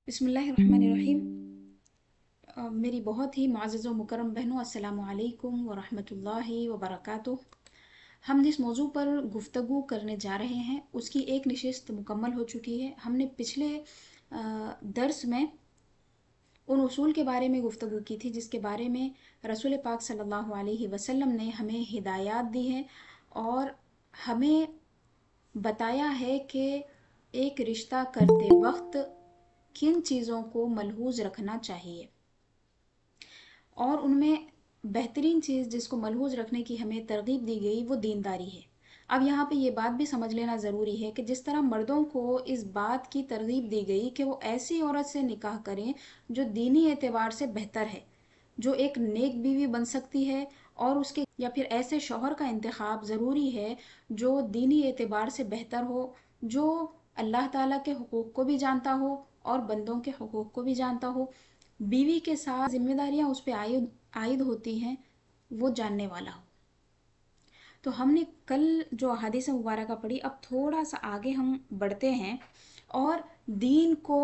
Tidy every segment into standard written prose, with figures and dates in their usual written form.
बिस्मिल्लाहिर्रहमानिर्रहीम। मेरी बहुत ही मुअज़्ज़ज़ व मुकर्रम बहनों, अस्सलामु अलैकुम व रहमतुल्लाहि व बरकातुहू। हम जिस मौजू पर गुफ्तगू करने जा रहे हैं उसकी एक नशिस्त मुकम्मल हो चुकी है। हमने पिछले दर्स में उन उसूल के बारे में गुफ्तगू की थी जिसके बारे में रसूल पाक सल्लल्लाहु अलैहि वसल्लम ने हमें हिदायत दी है और हमें बताया है कि एक रिश्ता करते वक्त किन चीज़ों को मलहूज़ रखना चाहिए, और उनमें बेहतरीन चीज़ जिसको मलहूज़ रखने की हमें तरगीब दी गई वो दीनदारी है। अब यहाँ पे ये बात भी समझ लेना ज़रूरी है कि जिस तरह मर्दों को इस बात की तरगीब दी गई कि वो ऐसी औरत से निकाह करें जो दीनी एतबार से बेहतर है, जो एक नेक बीवी बन सकती है, और उसके या फिर ऐसे शौहर का इंतखाब ज़रूरी है जो दीनी एतबार से बेहतर हो, जो अल्लाह ताला के हुकूक को भी जानता हो और बंदों के हुकूक को भी जानता हो, बीवी के साथ जिम्मेदारियां उस पर आयद होती हैं वो जानने वाला हो। तो हमने कल जो अहादीस मुबारक पढ़ी, अब थोड़ा सा आगे हम बढ़ते हैं और दीन को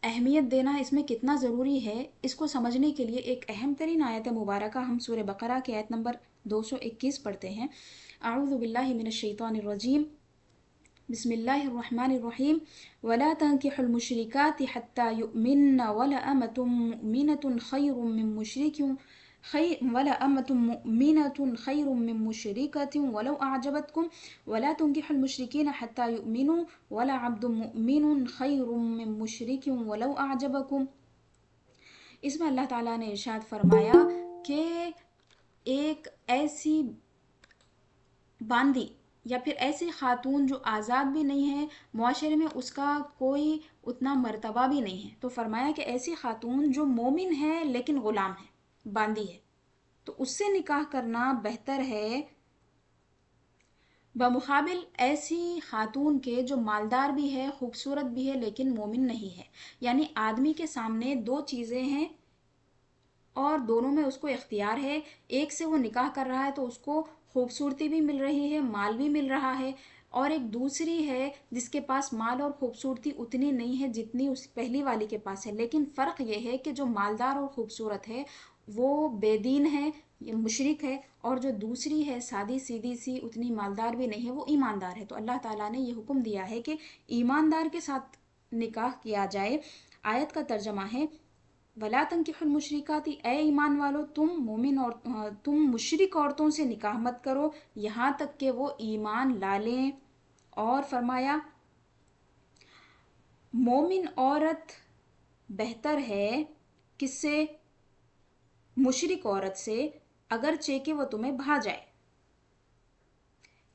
अहमियत देना इसमें कितना ज़रूरी है इसको समझने के लिए एक अहम तरीन आयत मुबारक हम सूरह बकरा की आयत नंबर 221 पढ़ते हैं। अऊज़ु बिल्लाहि मिनश शैतानिर रजीम, बिस्मिल्लाहिर्रहमानिर्रहीम। वला तंकिहुल मुशरिकाति हत्ता युमिन्न वला अमतुम मुमिनतुन खैरुम मिन मुशरिकिन वला अमतुम मुमिनतुन खैरुम मिन मुशरिकतिन वलौ अअजबतकुम वला तुनकिहुल मुशरिकीन हत्ता युमिनु वला अब्दुम मुमिनुन खैरुम मिन मुशरिकिन वलौ अअजबकुम। इसमें अल्लाह ताला ने इरशाद फरमाया कि एक ऐसी बांदी या फिर ऐसी खातून जो आज़ाद भी नहीं है, मुआशरे में उसका कोई उतना मर्तबा भी नहीं है, तो फरमाया कि ऐसी खातून जो मोमिन है लेकिन ग़ुलाम है, बांदी है, तो उससे निकाह करना बेहतर है बमुकाबिल ऐसी खातून के जो मालदार भी है, खूबसूरत भी है लेकिन मोमिन नहीं है। यानी आदमी के सामने दो चीज़ें हैं और दोनों में उसको इख्तियार है। एक से वो निकाह कर रहा है तो उसको खूबसूरती भी मिल रही है, माल भी मिल रहा है, और एक दूसरी है जिसके पास माल और खूबसूरती उतनी नहीं है जितनी उस पहली वाली के पास है, लेकिन फ़र्क ये है कि जो मालदार और खूबसूरत है वो बेदीन है, ये मुशरिक है, और जो दूसरी है सादी सीधी सी, उतनी मालदार भी नहीं है, वो ईमानदार है। तो अल्लाह ताला ने ये हुक्म दिया है कि ईमानदार के साथ निकाह किया जाए। आयत का तर्जमा है वला तंकिहुल मुशरिकाती, ए ईमान वालो तुम मुशरिक औरतों से निकाह मत करो यहाँ तक कि वो ईमान ला लें। और फरमाया मोमिन औरत बेहतर है किससे? मुशरिक औरत से, अगरचे कि वो तुम्हें भा जाए।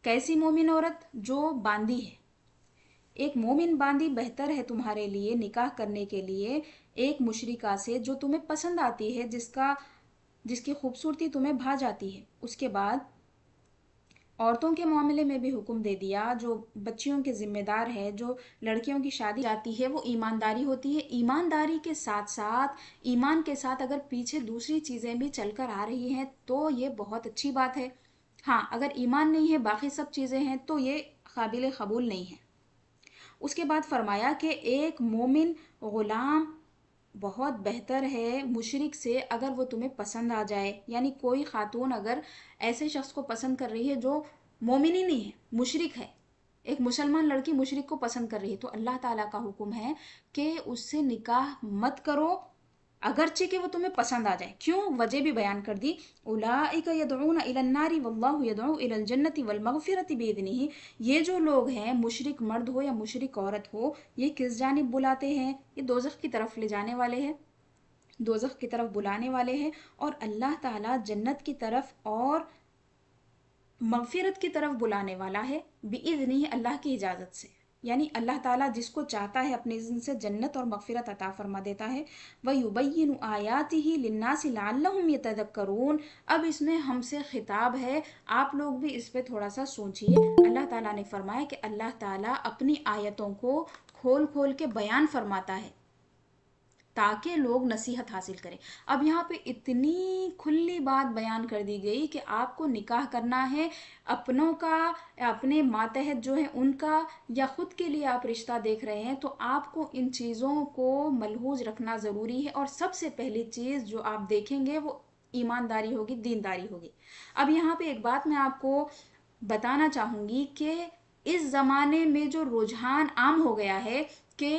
कैसी मोमिन औरत? जो बांदी है। एक मोमिन बांदी बेहतर है तुम्हारे लिए निकाह करने के लिए एक मुशरिका से जो तुम्हें पसंद आती है, जिसकी खूबसूरती तुम्हें भा जाती है। उसके बाद औरतों के मामले में भी हुक्म दे दिया, जो बच्चियों के ज़िम्मेदार है, जो लड़कियों की शादी जाती है, वो ईमानदारी होती है। ईमानदारी के साथ साथ, ईमान के साथ अगर पीछे दूसरी चीज़ें भी चलकर आ रही हैं तो ये बहुत अच्छी बात है। हाँ, अगर ईमान नहीं है, बाकी सब चीज़ें हैं, तो ये काबिल कबूल नहीं है। उसके बाद फरमाया कि एक मोमिन ग़ुलाम बहुत बेहतर है मुशरिक से अगर वो तुम्हें पसंद आ जाए। यानी कोई खातून अगर ऐसे शख्स को पसंद कर रही है जो मोमिन ही नहीं है, मुशरिक है, एक मुसलमान लड़की मुशरिक को पसंद कर रही है, तो अल्लाह ताला का हुक्म है कि उससे निकाह मत करो अगरचे कि वो तुम्हें पसंद आ जाए। क्यों? वजह भी बयान कर दी। उलाइका यदऊना इलन नारी वल्लाहु यदऊ इलल जन्नति वल मगफिरति बिइज़निही। ये जो लोग हैं, मुशरिक मर्द हो या मुशरिक औरत हो, ये किस जानिब बुलाते हैं? ये दोज़ख की तरफ ले जाने वाले हैं, दोज़ख की तरफ बुलाने वाले हैं, और अल्लाह ताला जन्नत की तरफ और मगफिरत की तरफ बुलाने वाला है, बिइज़निही, अल्लाह की इजाज़त से। यानी अल्लाह ताला जिसको चाहता है अपने इज़्न से जन्नत और मगफिरत अता फरमा देता है। व युबय्यिनु आयातिही लिन्नासि लअल्लहुम यतज़क्करून। अब इसमें हमसे खिताब है, आप लोग भी इस पे थोड़ा सा सोचिए। अल्लाह ताला ने फरमाया कि अल्लाह ताला अपनी आयतों को खोल खोल के बयान फरमाता है تاکہ لوگ نصیحت حاصل کریں۔ اب یہاں پہ اتنی کھلی بات بیان کر دی گئی کہ آپ کو نکاح کرنا ہے اپنوں کا، اپنے ماتحت جو ہیں ان کا، یا خود کے لیے آپ رشتہ دیکھ رہے ہیں، تو آپ کو ان چیزوں کو ملحوظ رکھنا ضروری ہے۔ اور سب سے پہلی چیز جو آپ دیکھیں گے وہ ایمانداری ہوگی، دینداری ہوگی۔ اب یہاں پہ ایک بات میں آپ کو بتانا چاہوں گی کہ اس زمانے میں جو رجحان عام ہو گیا ہے کہ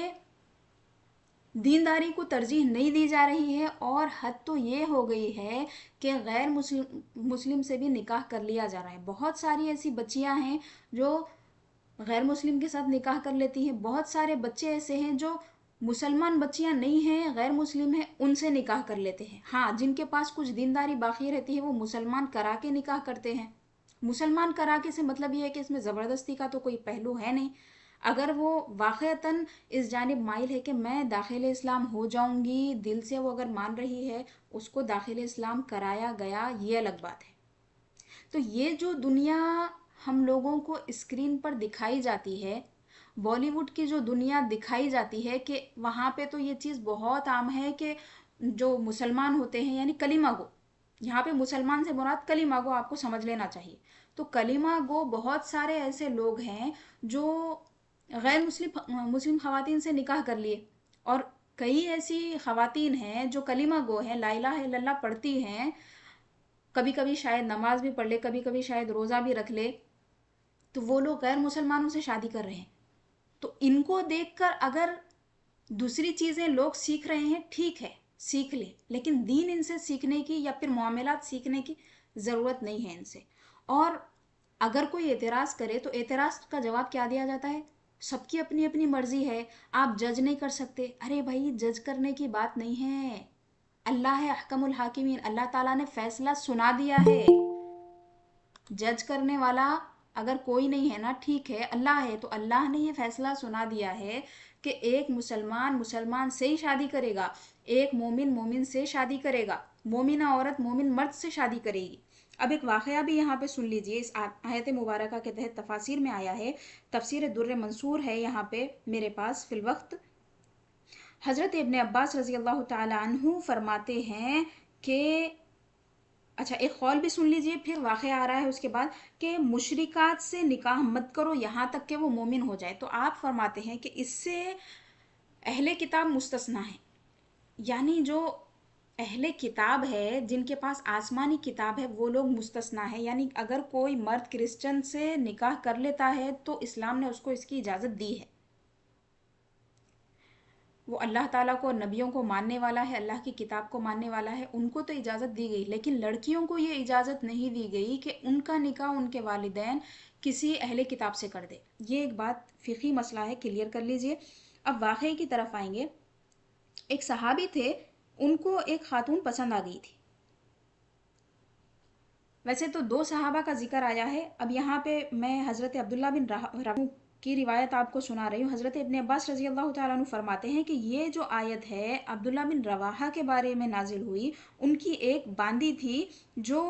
دینداری کو ترجیح نہیں دی جا رہی ہے، اور حد تو یہ ہو گئی ہے کہ غیر مسلم سے بھی نکاح کر لیا جا رہا ہے۔ بہت ساری ایسی بچیاں ہیں جو غیر مسلم کے ساتھ نکاح کر لیتی ہیں، بہت سارے بچے ایسے ہیں جو مسلمان بچیاں نہیں ہیں، غیر مسلم ہیں، ان سے نکاح کر لیتے ہیں۔ ہاں، جن کے پاس کچھ دینداری باقی رہتی ہے وہ مسلمان کرا کے نکاح کرتے ہیں۔ مسلمان کرا کے سے مطلب یہ ہے کہ اس میں زبردستی کا تو کوئی پہلو ہے نہیں۔ اگر وہ واقعتاً اس جانب مائل ہے کہ میں داخل اسلام ہو جاؤں گی، دل سے وہ اگر مان رہی ہے، اس کو داخل اسلام کرایا گیا، یہ الگ بات ہے۔ تو یہ جو دنیا ہم لوگوں کو اسکرین پر دکھائی جاتی ہے، بالی ووڈ کی جو دنیا دکھائی جاتی ہے، کہ وہاں پہ تو یہ چیز بہت عام ہے کہ جو مسلمان ہوتے ہیں، یعنی کلمہ گو، یہاں پہ مسلمان سے مراد کلمہ گو آپ کو سمجھ لینا چاہیے۔ تو کلمہ گو بہت سارے ایسے لوگ ہیں جو غیر مسلم خواتین سے نکاح کر لیے، اور کئی ایسی خواتین ہیں جو کلمہ گو ہیں، لا الہ الا اللہ پڑھتی ہیں، کبھی کبھی شاید نماز بھی پڑھ لے، کبھی کبھی شاید روزہ بھی رکھ لے، تو وہ لوگ غیر مسلمانوں سے شادی کر رہے ہیں۔ تو ان کو دیکھ کر اگر دوسری چیزیں لوگ سیکھ رہے ہیں، ٹھیک ہے، سیکھ لے، لیکن دین ان سے سیکھنے کی یا پھر معاملات سیکھنے کی ضرورت نہیں ہے ان سے۔ اور اگر کوئی اعتراض کرے تو اعتراض کا جواب کیا دیا جاتا ہے؟ سب کی اپنی اپنی مرضی ہے، آپ جج نہیں کر سکتے۔ ارے بھائی، جج کرنے کی بات نہیں ہے، اللہ ہے احکم الحاکمین، اللہ تعالیٰ نے فیصلہ سنا دیا ہے۔ جج کرنے والا اگر کوئی نہیں ہے نا، ٹھیک ہے، اللہ ہے، تو اللہ نے یہ فیصلہ سنا دیا ہے کہ ایک مسلمان مسلمان سے ہی شادی کرے گا، ایک مومن مومن سے شادی کرے گا، مومنہ عورت مومن مرد سے شادی کرے گی۔ اب ایک واقعہ بھی یہاں پہ سن لیجئے، اس آیت مبارکہ کے تحت تفاسیر میں آیا ہے، تفسیر در منصور ہے یہاں پہ میرے پاس فی الوقت۔ حضرت ابن عباس رضی اللہ تعالی عنہ فرماتے ہیں کہ، اچھا ایک قول بھی سن لیجئے، پھر واقعہ آ رہا ہے اس کے بعد، کہ مشرکات سے نکاح مت کرو یہاں تک کہ وہ مومن ہو جائے۔ تو آپ فرماتے ہیں کہ اس سے اہل کتاب مستثنی ہیں، یعنی جو اہل کتاب ہے، جن کے پاس آسمانی کتاب ہے، وہ لوگ مستثنی ہیں۔ یعنی اگر کوئی مرد کرسچن سے نکاح کر لیتا ہے تو اسلام نے اس کو اس کی اجازت دی ہے، وہ اللہ تعالیٰ کو، نبیوں کو ماننے والا ہے، اللہ کی کتاب کو ماننے والا ہے، ان کو تو اجازت دی گئی، لیکن لڑکیوں کو یہ اجازت نہیں دی گئی کہ ان کا نکاح ان کے والدین کسی اہل کتاب سے کر دے۔ یہ ایک بات فقہی مسئلہ ہے، کلیئر کر لیجئے۔ اب واقعے کی طرف آئیں گے۔ ایک صحابی تھے، ان کو ایک خاتون پسند آ گئی تھی۔ ویسے تو 2 صحابہ کا ذکر آیا ہے، اب یہاں پہ میں حضرت عبداللہ بن رواحہ کی روایت آپ کو سنا رہی ہوں۔ حضرت ابن عباس رضی اللہ تعالیٰ عنہ فرماتے ہیں کہ یہ جو آیت ہے عبداللہ بن رواحہ کے بارے میں نازل ہوئی، ان کی ایک باندی تھی جو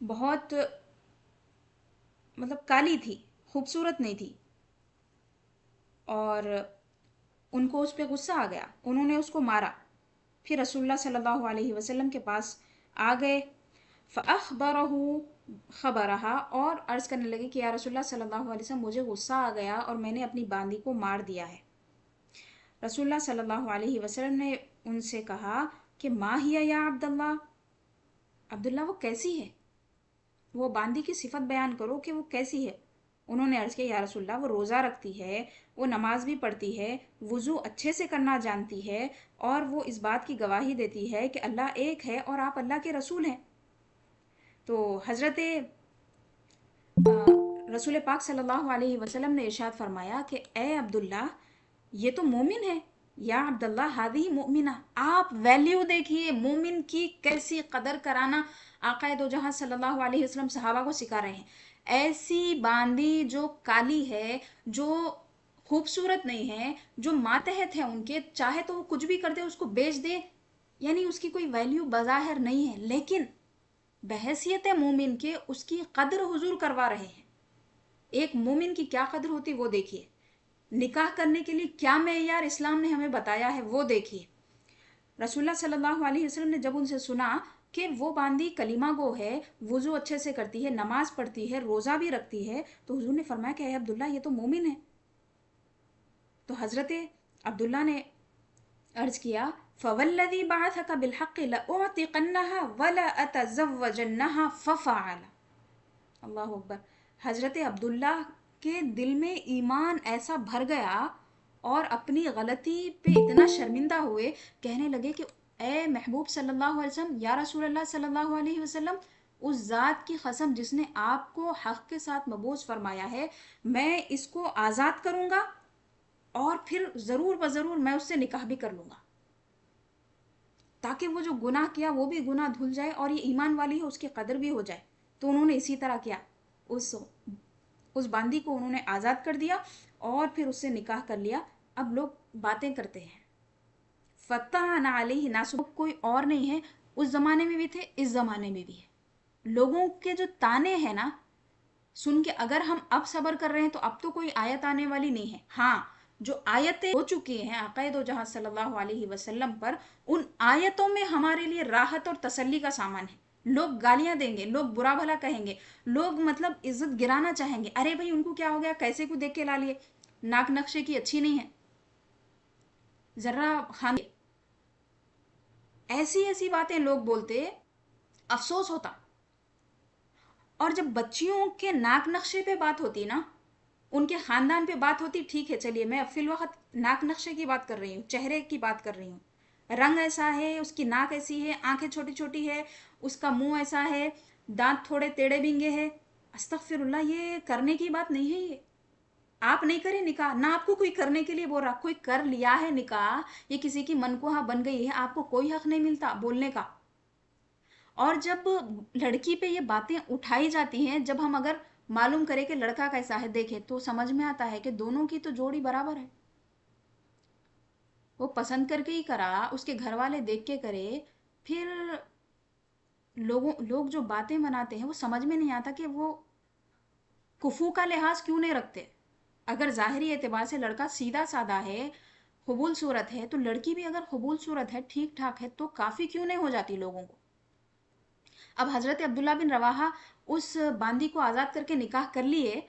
بہت کالی تھی، خوبصورت نہیں تھی، اور ان کو اس پہ غصہ آ گیا، انہوں نے اس کو مارا۔ پھر رسول اللہ صلی اللہ علیہ وسلم کے پاس آ گئے، فَأَخْبَرَهُ خَبَرَهَا، اور عرض کرنے لگے کہ یا رسول اللہ صلی اللہ علیہ وسلم، مجھے غصہ آ گیا اور میں نے اپنی باندی کو مار دیا ہے۔ رسول اللہ صلی اللہ علیہ وسلم نے ان سے کہا کہ ما ہی یا عبداللہ، عبداللہ وہ کیسی ہے، وہ باندی کی صفت بیان کرو کہ وہ کیسی ہے۔ انہوں نے عرض کیا یا رسول اللہ، وہ روزہ رکھتی ہے، وہ نماز بھی پڑھتی ہے، وضو اچھے سے کرنا جانتی ہے، اور وہ اس بات کی گواہی دیتی ہے کہ اللہ ایک ہے اور آپ اللہ کے رسول ہیں۔ تو حضرت رسول پاک صلی اللہ علیہ وسلم نے ارشاد فرمایا کہ اے عبداللہ، یہ تو مومن ہے، یا عبداللہ ہذہ مؤمنہ، آپ ویلیو دیکھیے مومن کی کیسی قدر کرانا آقا دو جہاں صلی اللہ علیہ وسلم صحابہ کو سکھا رہے ہیں۔ ایسی باندی جو کالی ہے، جو خوبصورت نہیں ہے، جو ماتحت ہے ان کے، چاہے تو وہ کچھ بھی کر دے، اس کو بیچ دے، یعنی اس کی کوئی ویلیو بظاہر نہیں ہے، لیکن بحیثیت مومن کے اس کی قدر حضور کروا رہے ہیں۔ ایک مومن کی کیا قدر ہوتی وہ دیکھیے، نکاح کرنے کے لیے کیا معیار اسلام نے ہمیں بتایا ہے وہ دیکھیے۔ रसूलुल्लाह सल्लल्लाहु अलैहि वसल्लम ने जब उनसे सुना कि वो बांदी कलीमा गो है, वुजू अच्छे से करती है, नमाज पढ़ती है, रोज़ा भी रखती है, तो हुजूर ने फरमाया कि अब्दुल्ला ये तो मोमिन है। तो हज़रत अब्दुल्ला ने अर्ज किया, फ़वल्लज़ी बअसक बिलहक़्क़ि लअुअतिक़न्नहा वला अतज़व्वजन्नहा फ़फ़अल। अल्लाहु अकबर। हज़रत अब्दुल्ला के दिल में ईमान ऐसा भर गया और अपनी गलती पे इतना शर्मिंदा हुए, कहने लगे कि ए महबूब सल्लल्लाहु अलैहि वसल्लम, या रसूल अल्लाह सल्लल्लाहु अलैहि वसल्लम, उस ज़ात की कसम जिसने आपको हक़ के साथ मबूस फरमाया है, मैं इसको आज़ाद करूँगा और फिर ज़रूर ब ज़रूर मैं उससे निकाह भी कर लूँगा, ताकि वो जो गुनाह किया वो भी गुनाह धुल जाए और ये ईमान वाली है उसकी कदर भी हो जाए। तो उन्होंने इसी तरह किया, उस बांदी को उन्होंने आज़ाद कर दिया और फिर उससे निकाह कर लिया। अब लोग बातें करते हैं, फ़त्ताना अलैहि नासु, कोई और नहीं है, उस ज़माने में भी थे, इस ज़माने में भी है। लोगों के जो ताने हैं ना, सुन के अगर हम अब सब्र कर रहे हैं तो अब तो कोई आयत आने वाली नहीं है। हाँ, जो आयतें हो चुकी हैं आक़ाए दो जहां सल्लल्लाहु अलैहि वसल्लम पर, उन आयतों में हमारे लिए राहत और तसल्ली का सामान है। लोग गालियां देंगे, लोग बुरा भला कहेंगे, लोग मतलब इज्जत गिराना चाहेंगे, अरे भाई उनको क्या हो गया, कैसे को देख के ला लिए, नाक नक्शे की अच्छी नहीं है, जरा खान, ऐसी ऐसी बातें लोग बोलते, अफसोस होता। और जब बच्चियों के नाक नक्शे पे बात होती ना, उनके खानदान पे बात होती, ठीक है चलिए, मैं फिल वक्त नाक नक्शे की बात कर रही हूँ, चेहरे की बात कर रही हूँ, रंग ऐसा है, उसकी नाक ऐसी है, आंखें छोटी छोटी है, उसका मुंह ऐसा है, दांत थोड़े टेढ़े बिंगे है, अस्तगफिरुल्लाह, ये करने की बात नहीं है। ये आप नहीं करें निकाह, ना आपको कोई करने के लिए बोल रहा, कोई कर लिया है निकाह, ये किसी की मनकुहा बन गई है, आपको कोई हक नहीं मिलता बोलने का। और जब लड़की पे ये बातें उठाई जाती हैं, जब हम अगर मालूम करें कि लड़का कैसा है, देखे तो समझ में आता है कि दोनों की तो जोड़ी बराबर है, वो पसंद करके ही करा, उसके घर वाले देख के करे, फिर लोग जो बातें बनाते हैं वो समझ में नहीं आता कि वो कुफू का लिहाज क्यों नहीं रखते। अगर ज़ाहिरी एतबार से लड़का सीधा साधा है, कबूल सूरत है, तो लड़की भी अगर कबूल सूरत है, ठीक ठाक है, तो काफ़ी क्यों नहीं हो जाती लोगों को। अब हज़रत अब्दुल्ला बिन रवाहा उस बांदी को आज़ाद करके निकाह कर लिए,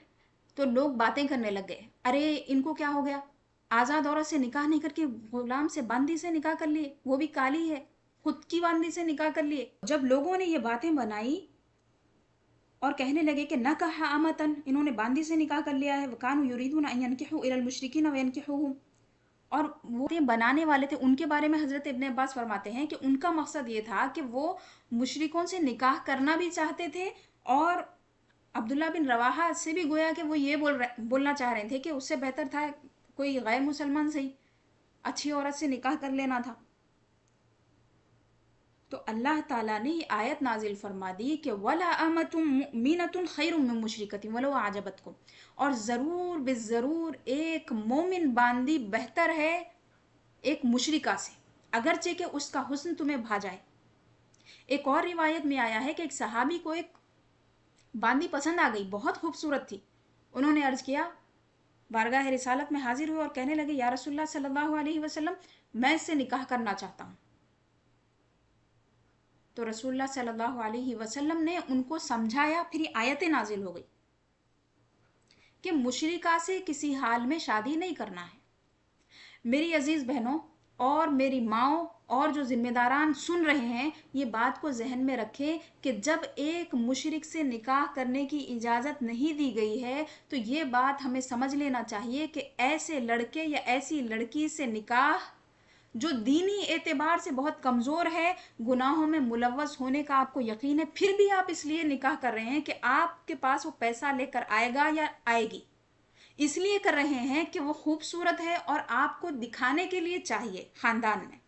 तो लोग बातें करने लग गए, अरे इनको क्या हो गया, आज़ाद औरत से निकाह नहीं करके गुलाम से बांदी से निकाह कर लिए, वो भी काली है, खुद की बांदी से निकाह कर लिए। जब लोगों ने ये बातें बनाई और कहने लगे कि न कहा अमतन, इन्होंने बांदी से निकाह कर लिया है, वकानु युरीदून अन यनकिहू इलल मुशरिकीन व यनकिहुहुम, और वो बनाने वाले थे उनके बारे में हज़रत इब्ने अब्बास फरमाते हैं कि उनका मकसद ये था कि वो मुशरिकों से निकाह करना भी चाहते थे, और अब्दुल्ला बिन रवाहा से भी गोया कि वो ये बोलना चाह रहे थे कि उससे बेहतर था कोई गैर मुसलमान से ही अच्छी औरत से निकाह कर लेना था। तो अल्लाह ताला ने ये आयत नाजिल फरमा दी कि वला अमतुम मुमिनतुन खैरुम मिन मुशरिकतिन वलो आजबतकुम, और ज़रूर बेज़रूर एक मोमिन बांदी बेहतर है एक मुशरिका से, अगरचे कि उसका हुस्न तुम्हें भा जाए। एक और रिवायत में आया है कि एक सहाबी को एक बांदी पसंद आ गई, बहुत खूबसूरत थी, उन्होंने अर्ज किया, बारगाह रिसालत में हाजिर हुए और कहने लगे, या रसूलुल्लाह सल्लल्लाहु अलैहि वसल्लम, मैं इससे निकाह करना चाहता हूँ। तो रसूलुल्लाह सल्लल्लाहु अलैहि वसल्लम ने उनको समझाया, फिर आयतें नाजिल हो गई कि मुशरिका से किसी हाल में शादी नहीं करना है। मेरी अजीज बहनों और मेरी माओ और जो जिम्मेदारान सुन रहे हैं, ये बात को जहन में रखें कि जब एक मुशरिक से निकाह करने की इजाज़त नहीं दी गई है, तो ये बात हमें समझ लेना चाहिए कि ऐसे लड़के या ऐसी लड़की से निकाह जो दीनी एतबार से बहुत कमज़ोर है, गुनाहों में मुलव्वस होने का आपको यकीन है, फिर भी आप इसलिए निकाह कर रहे हैं कि आपके पास वो पैसा लेकर आएगा या आएगी, इसलिए कर रहे हैं कि वो खूबसूरत है और आपको दिखाने के लिए चाहिए खानदान में।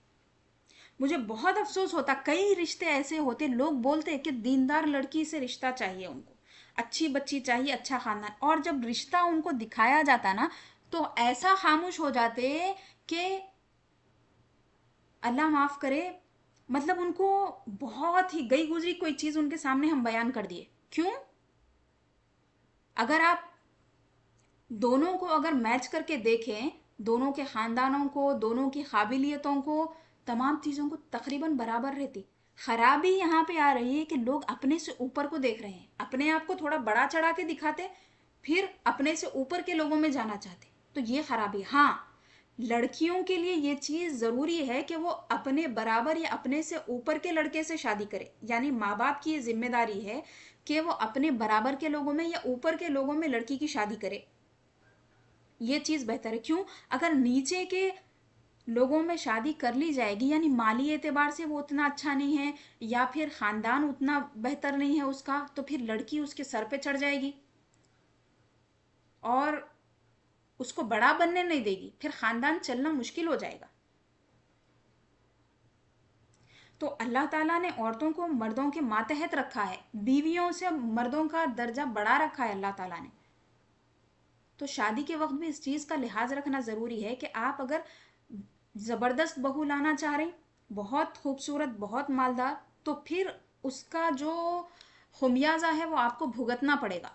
मुझे बहुत अफसोस होता, कई रिश्ते ऐसे होते, लोग बोलते कि दीनदार लड़की से रिश्ता चाहिए उनको, अच्छी बच्ची चाहिए, अच्छा खानदान, और जब रिश्ता उनको दिखाया जाता ना, तो ऐसा खामोश हो जाते कि अल्लाह माफ़ करे, मतलब उनको बहुत ही गई गुजरी कोई चीज़ उनके सामने हम बयान कर दिए। क्यों? अगर आप दोनों को अगर मैच करके देखें, दोनों के ख़ानदानों को, दोनों की काबिलियतों को, तमाम चीज़ों को तकरीबन बराबर रहती। खराबी यहाँ पे आ रही है कि लोग अपने से ऊपर को देख रहे हैं, अपने आप को थोड़ा बड़ा चढ़ा के दिखाते, फिर अपने से ऊपर के लोगों में जाना चाहते। तो ये खराबी। हाँ, लड़कियों के लिए ये चीज़ ज़रूरी है कि वो अपने बराबर या अपने से ऊपर के लड़के से शादी करे, यानी माँ बाप की ये जिम्मेदारी है कि वो अपने बराबर के लोगों में या ऊपर के लोगों में लड़की की शादी करे। ये चीज़ बेहतर है। क्यों? अगर नीचे के लोगों में शादी कर ली जाएगी, यानी माली एतबार से वो उतना अच्छा नहीं है या फिर ख़ानदान उतना बेहतर नहीं है उसका, तो फिर लड़की उसके सर पे चढ़ जाएगी और उसको बड़ा बनने नहीं देगी, फिर ख़ानदान चलना मुश्किल हो जाएगा। तो अल्लाह ताला ने औरतों को मर्दों के मातहत रखा है, बीवियों से मर्दों का दर्जा बढ़ा रखा है अल्लाह ताला ने। तो शादी के वक्त भी इस चीज़ का लिहाज रखना ज़रूरी है कि आप अगर ज़बरदस्त बहू लाना चाह रहे, बहुत खूबसूरत, बहुत मालदार, तो फिर उसका जो खुमियाजा है वो आपको भुगतना पड़ेगा।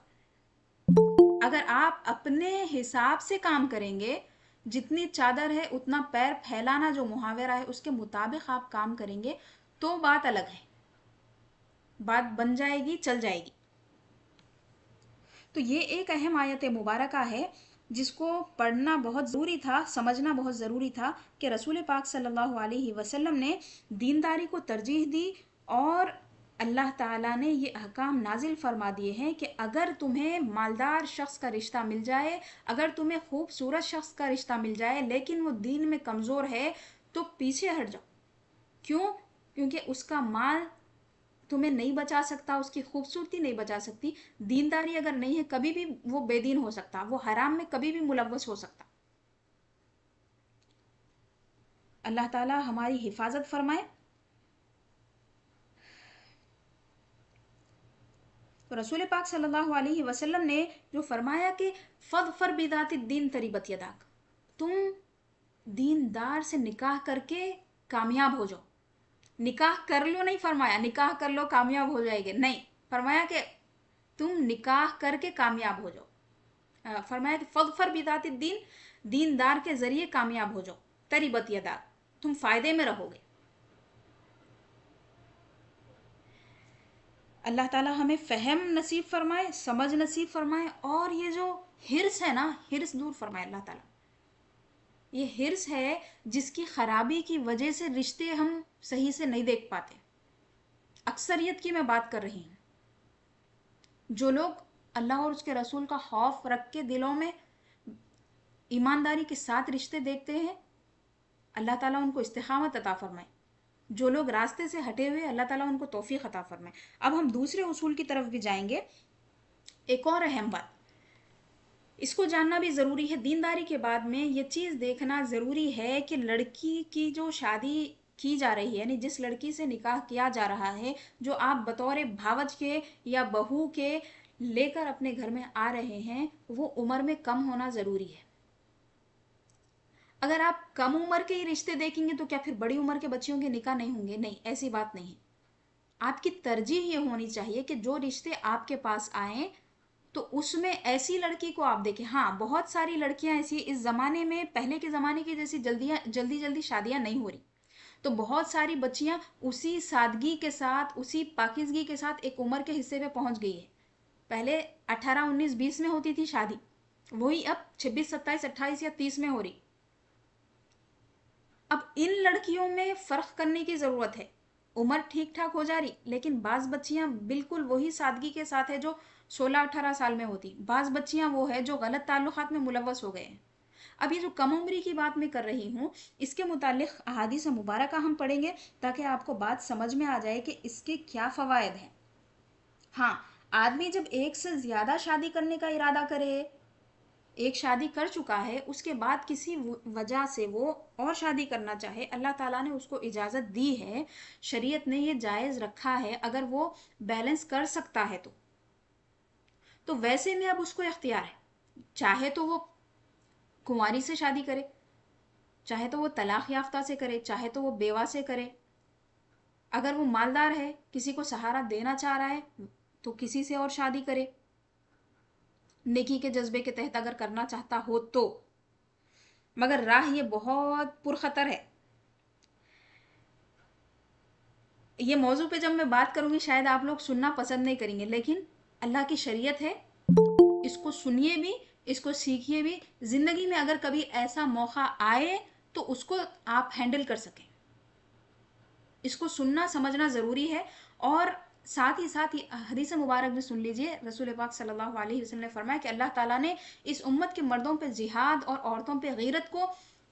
अगर आप अपने हिसाब से काम करेंगे, जितनी चादर है उतना पैर फैलाना जो मुहावरा है उसके मुताबिक आप काम करेंगे, तो बात अलग है, बात बन जाएगी, चल जाएगी। तो ये एक अहम आयत मुबारका है जिसको पढ़ना बहुत ज़रूरी था, समझना बहुत ज़रूरी था कि रसूल पाक सल्लल्लाहु अलैहि वसल्लम ने दीनदारी को तरजीह दी और अल्लाह ताला ने ये अहकाम नाजिल फरमा दिए हैं कि अगर तुम्हें मालदार शख्स का रिश्ता मिल जाए, अगर तुम्हें खूबसूरत शख्स का रिश्ता मिल जाए लेकिन वो दीन में कमज़ोर है, तो पीछे हट जाओ। क्यों? क्योंकि उसका माल तुम्हें नहीं बचा सकता, उसकी खूबसूरती नहीं बचा सकती। दीनदारी अगर नहीं है, कभी भी वो बेदीन हो सकता, वो हराम में कभी भी मुलव्वस हो सकता। अल्लाह ताला हमारी हिफाजत फरमाए। तो रसूल पाक सल्लल्लाहु अलैहि वसल्लम ने जो फरमाया कि फदफर बिदाति दीन तरीबत यदाक, तुम दीनदार से निकाह करके कामयाब हो जाओ। निकाह कर लो नहीं फरमाया, निकाह कर लो कामयाब हो जाएंगे, नहीं, फरमाया कि तुम निकाह करके कामयाब हो जाओ। फरमाया कि फदफर बिदाति दीन, दीनदार के जरिए कामयाब हो जाओ, तरीबत यदाक, तुम फायदे में रहोगे। अल्लाह ताला हमें फ़हम नसीब फरमाए, समझ नसीब फरमाए, और ये जो हिर्स है ना, हिर्स दूर फरमाए अल्लाह ताला। ये हिर्स है जिसकी खराबी की वजह से रिश्ते हम सही से नहीं देख पाते। अक्सरियत की मैं बात कर रही हूँ। जो लोग अल्लाह और उसके रसूल का खौफ रख के दिलों में ईमानदारी के साथ रिश्ते देखते हैं, अल्लाह ताला उनको इस्तिकामत अता फरमाए। जो लोग रास्ते से हटे हुए, अल्लाह ताला उनको तौफीक अता फरमाए। अब हम दूसरे उसूल की तरफ भी जाएंगे। एक और अहम बात, इसको जानना भी ज़रूरी है, दीनदारी के बाद में ये चीज़ देखना ज़रूरी है कि लड़की की जो शादी की जा रही है, यानी जिस लड़की से निकाह किया जा रहा है, जो आप बतौर भावज के या बहू के लेकर अपने घर में आ रहे हैं, वो उम्र में कम होना ज़रूरी है। अगर आप कम उम्र के ही रिश्ते देखेंगे तो क्या फिर बड़ी उम्र के बच्चियों के निकाह नहीं होंगे? नहीं, ऐसी बात नहीं। आपकी तरजीह ये होनी चाहिए कि जो रिश्ते आपके पास आए तो उसमें ऐसी लड़की को आप देखें। हाँ, बहुत सारी लड़कियां ऐसी इस ज़माने में, पहले के ज़माने की जैसी जल्दी जल्दी शादियां नहीं हो रही, तो बहुत सारी बच्चियां उसी सादगी के साथ, उसी पाकिज़गी के साथ एक उम्र के हिस्से पे पहुंच गई है। पहले 18, 19, 20 में होती थी शादी, वही अब 26, 27, 28 या 30 में हो रही। अब इन लड़कियों में फ़र्क करने की ज़रूरत है। उम्र ठीक ठाक हो जा रही, लेकिन बाज़ बच्चियां बिल्कुल वही सादगी के साथ है जो 16-18 साल में होती। बाज़ बच्चियां वो है जो गलत ताल्लुकात में मुलव्वस हो गए हैं। अब ये जो कम उम्री की बात मैं कर रही हूँ, इसके मुतालिक अहादीस मुबारका हम पढ़ेंगे ताकि आपको बात समझ में आ जाए कि इसके क्या फ़वाइद हैं। हाँ, आदमी जब एक से ज़्यादा शादी करने का इरादा करे, एक शादी कर चुका है, उसके बाद किसी वजह से वो और शादी करना चाहे, अल्लाह ताला ने उसको इजाज़त दी है, शरीयत ने ये जायज़ रखा है, अगर वो बैलेंस कर सकता है तो वैसे में अब उसको इख्तियार है। चाहे तो वो कुंवारी से शादी करे, चाहे तो वो तलाक याफ्ता से करे, चाहे तो वो बेवा से करे। अगर वो मालदार है, किसी को सहारा देना चाह रहा है, तो किसी से और शादी करे, नेकी के जज्बे के तहत अगर करना चाहता हो तो। मगर राह ये बहुत पुरखतर है। ये मौजू पे जब मैं बात करूंगी शायद आप लोग सुनना पसंद नहीं करेंगे, लेकिन अल्लाह की शरीयत है, इसको सुनिए भी, इसको सीखिए भी। जिंदगी में अगर कभी ऐसा मौका आए तो उसको आप हैंडल कर सकें, इसको सुनना समझना ज़रूरी है। और साथ ही साथ ये हदीस मुबारक भी सुन लीजिए, रसूल पाक सल्लल्लाहु अलैहि वसल्लम ने फरमाया कि अल्लाह ताला ने इस उम्मत के मर्दों पे जिहाद और औरतों पे गीरत को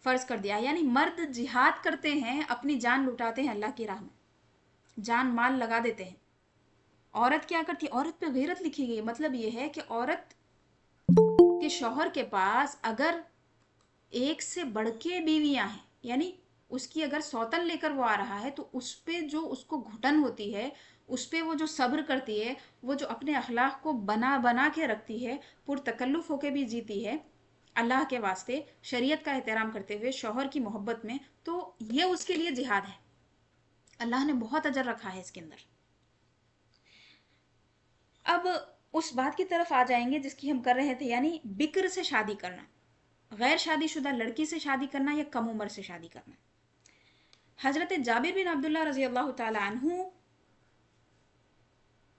फ़र्ज़ कर दिया। यानी मर्द जिहाद करते हैं, अपनी जान लुटाते हैं अल्लाह की राह में, जान माल लगा देते हैं। औरत क्या करती है? औरत पे गीरत लिखी गई। मतलब ये है कि औरत के शौहर के पास अगर एक से बढ़ के बीवियां हैं, यानी उसकी अगर सौतन लेकर वो आ रहा है तो उस पे जो उसको घुटन होती है, उस पे वो जो सब्र करती है, वो जो अपने अखलाक को बना बना के रखती है, पुरतकल्लुफ़ होके भी जीती है अल्लाह के वास्ते, शरीयत का एहतराम करते हुए, शौहर की मोहब्बत में, तो ये उसके लिए जिहाद है। अल्लाह ने बहुत अजर रखा है इसके अंदर। अब उस बात की तरफ आ जाएंगे जिसकी हम कर रहे थे, यानी बिक्र से शादी करना, गैर शादीशुदा लड़की से शादी करना या कम उम्र से शादी करना। हजरत जाबिर बिन अब्दुल्ला रजी अल्लाह ताला अन्हु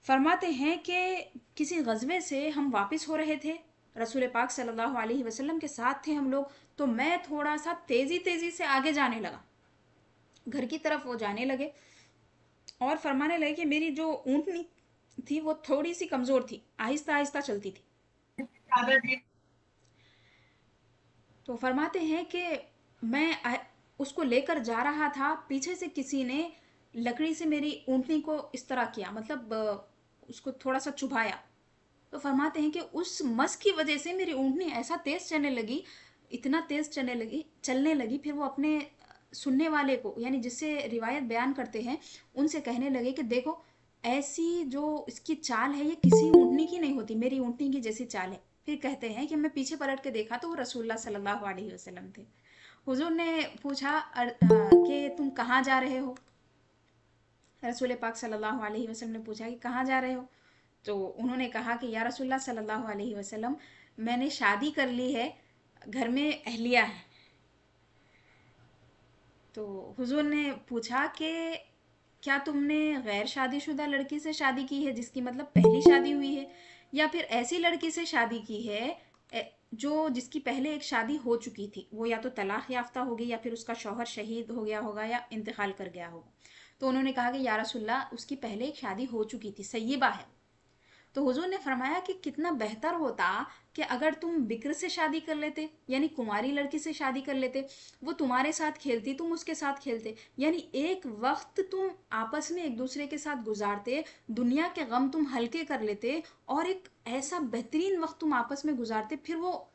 फरमाते हैं कि किसी गज़वे से हम वापस हो रहे थे, रसूल पाक सल्लल्लाहु अलैहि वसल्लम के साथ थे हम लोग, तो मैं थोड़ा सा तेज़ी तेज़ी से आगे जाने लगा, घर की तरफ वो जाने लगे और फरमाने लगे कि मेरी जो ऊँटनी थी वो थोड़ी सी कमज़ोर थी, आहिस्ता आहिस्ता चलती थी। तो फरमाते हैं कि मैं उसको लेकर जा रहा था, पीछे से किसी ने लकड़ी से मेरी ऊँटनी को इस तरह किया, मतलब उसको थोड़ा सा चुभाया। तो फरमाते हैं कि उस मस की वजह से मेरी ऊँटनी ऐसा तेज़ चलने लगी, इतना तेज़ चलने लगी, फिर वो अपने सुनने वाले को, यानी जिससे रिवायत बयान करते हैं, उनसे कहने लगे कि देखो ऐसी जो इसकी चाल है ये किसी ऊँटनी की नहीं होती, मेरी ऊँटनी की जैसी चाल है। फिर कहते हैं कि मैं पीछे पलट के देखा तो वो रसूलुल्लाह सल्लल्लाहु अलैहि वसल्लम थे। हुजूर ने पूछा कि तुम कहाँ जा रहे हो? रसूल पाक सल्लल्लाहु अलैहि वसल्लम ने पूछा कि कहाँ जा रहे हो? तो उन्होंने कहा कि या रसूलुल्लाह सल्लल्लाहु अलैहि वसल्लम, मैंने शादी कर ली है, घर में अहलिया है। तो हुजूर ने पूछा कि क्या तुमने गैर शादीशुदा लड़की से शादी की है, जिसकी मतलब पहली शादी हुई है, या फिर ऐसी लड़की से शादी की है जो जिसकी पहले एक शादी हो चुकी थी, वो या तो तलाक याफ्ता होगी या फिर उसका शौहर शहीद हो गया होगा या इंतकाल कर गया होगा। तो उन्होंने कहा कि या रसूलल्लाह उसकी पहले एक शादी हो चुकी थी, सय्यबा है। तो हुजूर ने फरमाया कि कितना बेहतर होता कि अगर तुम बिक्र से शादी कर लेते, यानी कुमारी लड़की से शादी कर लेते, वो तुम्हारे साथ खेलती, तुम उसके साथ खेलते, यानी एक वक्त तुम आपस में एक दूसरे के साथ गुजारते, दुनिया के गम तुम हल्के कर लेते और एक ऐसा बेहतरीन वक्त तुम आपस में गुजारते, फिर वो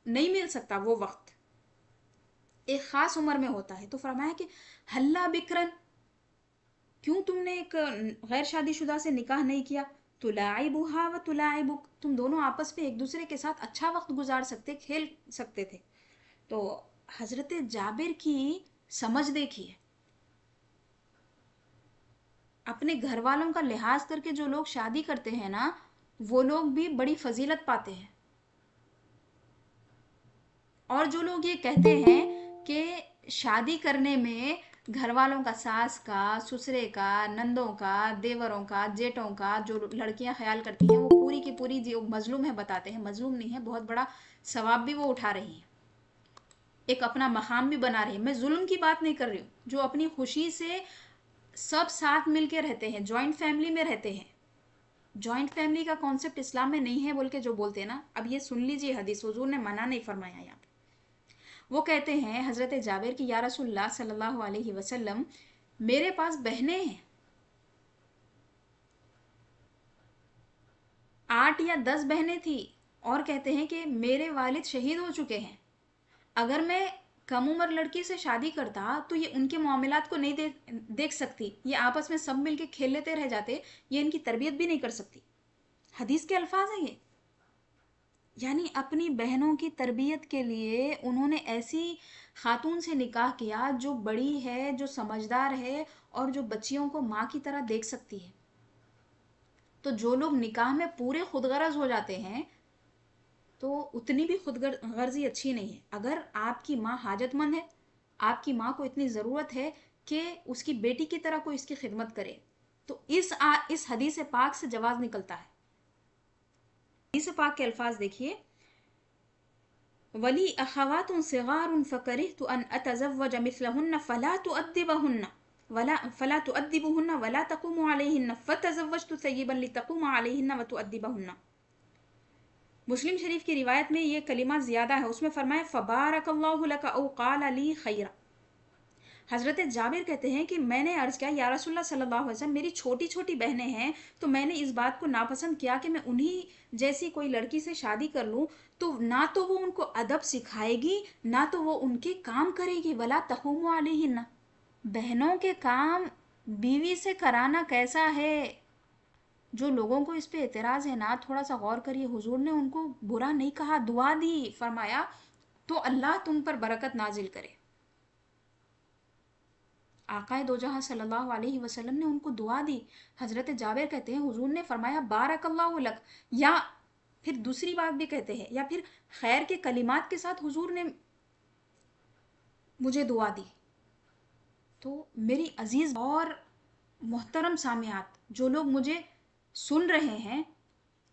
नहीं मिल सकता। वो वक्त एक ख़ास उम्र में होता है। तो फरमाया कि हल्ला बिक्रन, क्यों तुमने एक गैर शादीशुदा से निकाह नहीं किया? तुलाइबुहा व तुलाइबुक, तुम दोनों आपस में एक दूसरे के साथ अच्छा वक्त गुजार सकते, खेल सकते थे। तो हजरत जाबिर की समझ देखिए, अपने घर वालों का लिहाज करके जो लोग शादी करते हैं ना, वो लोग भी बड़ी फजीलत पाते हैं। और जो लोग ये कहते हैं कि शादी करने में घर वालों का, सास का, ससुरे का, नंदों का, देवरों का, जेठों का जो लड़कियां ख्याल करती हैं, वो पूरी की पूरी जो मजलूम है बताते हैं, मजलूम नहीं है, बहुत बड़ा सवाब भी वो उठा रही हैं, एक अपना मकाम भी बना रही है। मैं जुल्म की बात नहीं कर रही हूँ, जो अपनी खुशी से सब साथ मिल के रहते हैं, जॉइंट फैमिली में रहते हैं। जॉइंट फैमिली का कॉन्सेप्ट इस्लाम में नहीं है बोल के जो बोलते हैं ना, अब ये सुन लीजिए, हदीस हुजूर ने मना नहीं फरमाया यहाँ पे। वो कहते हैं हजरत जाबिर की, या रसूलुल्लाह सल्लल्लाहु अलैहि वसल्लम, मेरे पास बहनें हैं, 8 या 10 बहनें थी, और कहते हैं कि मेरे वालिद शहीद हो चुके हैं। अगर मैं कम उम्र लड़की से शादी करता तो ये उनके मामलात को नहीं देख सकती, ये आपस में सब मिलके खेल लेते रह जाते, ये इनकी तरबियत भी नहीं कर सकती। हदीस के अल्फाज हैं ये। यानी अपनी बहनों की तरबियत के लिए उन्होंने ऐसी खातून से निकाह किया जो बड़ी है, जो समझदार है और जो बच्चियों को माँ की तरह देख सकती है। तो जो लोग निकाह में पूरे खुदगरज हो जाते हैं तो उतनी भी खुदगर्जी अच्छी नहीं है। अगर आपकी माँ हाजतमंद है, आपकी माँ को इतनी ज़रूरत है کہ اس کی بیٹی کی طرح کوئی اس کی خدمت کرے. تو اس حدیث پاک سے جواز نکلتا ہے. حدیث پاک کے الفاظ دیکھیے، ولی اخوات صغار فکرہت ان اتزوج مثلہن فلا تؤدبهن ولا تقوم علیہن فتزوجت ثیبا لتقوم علیہن وتؤدبهن. مسلم شریف کی روایت میں یہ کلمات زیادہ ہے، اس میں فرمایا فبارک اللہ لک او قال لی خیرا. حضرت جابر کہتے ہیں کہ میں نے عرض کیا یا رسول اللہ صلی اللہ علیہ وسلم، میری چھوٹی چھوٹی بہنیں ہیں تو میں نے اس بات کو ناپسند کیا کہ میں انہی جیسی کوئی لڑکی سے شادی کر لوں، تو نہ تو وہ ان کو ادب سکھائے گی نہ تو وہ ان کے کام کرے گی. ولا تقوم علیہن، بہنوں کے کام بیوی سے کرانا کیسا ہے؟ جو لوگوں کو اس پہ اعتراض ہے نا، تھوڑا سا غور کریے. حضور نے ان کو برا نہیں کہا، دعا دی، فرمایا تو اللہ تم پر برکت نازل کرے. آقائے دو جہاں صلی اللہ علیہ وسلم نے ان کو دعا دی. حضرت جابر کہتے ہیں حضور نے فرمایا بارک اللہ لک، یا پھر دوسری بات بھی کہتے ہیں، یا پھر خیر کے کلمات کے ساتھ حضور نے مجھے دعا دی. تو میری عزیز اور محترم سامعات، جو لوگ مجھے سن رہے ہیں،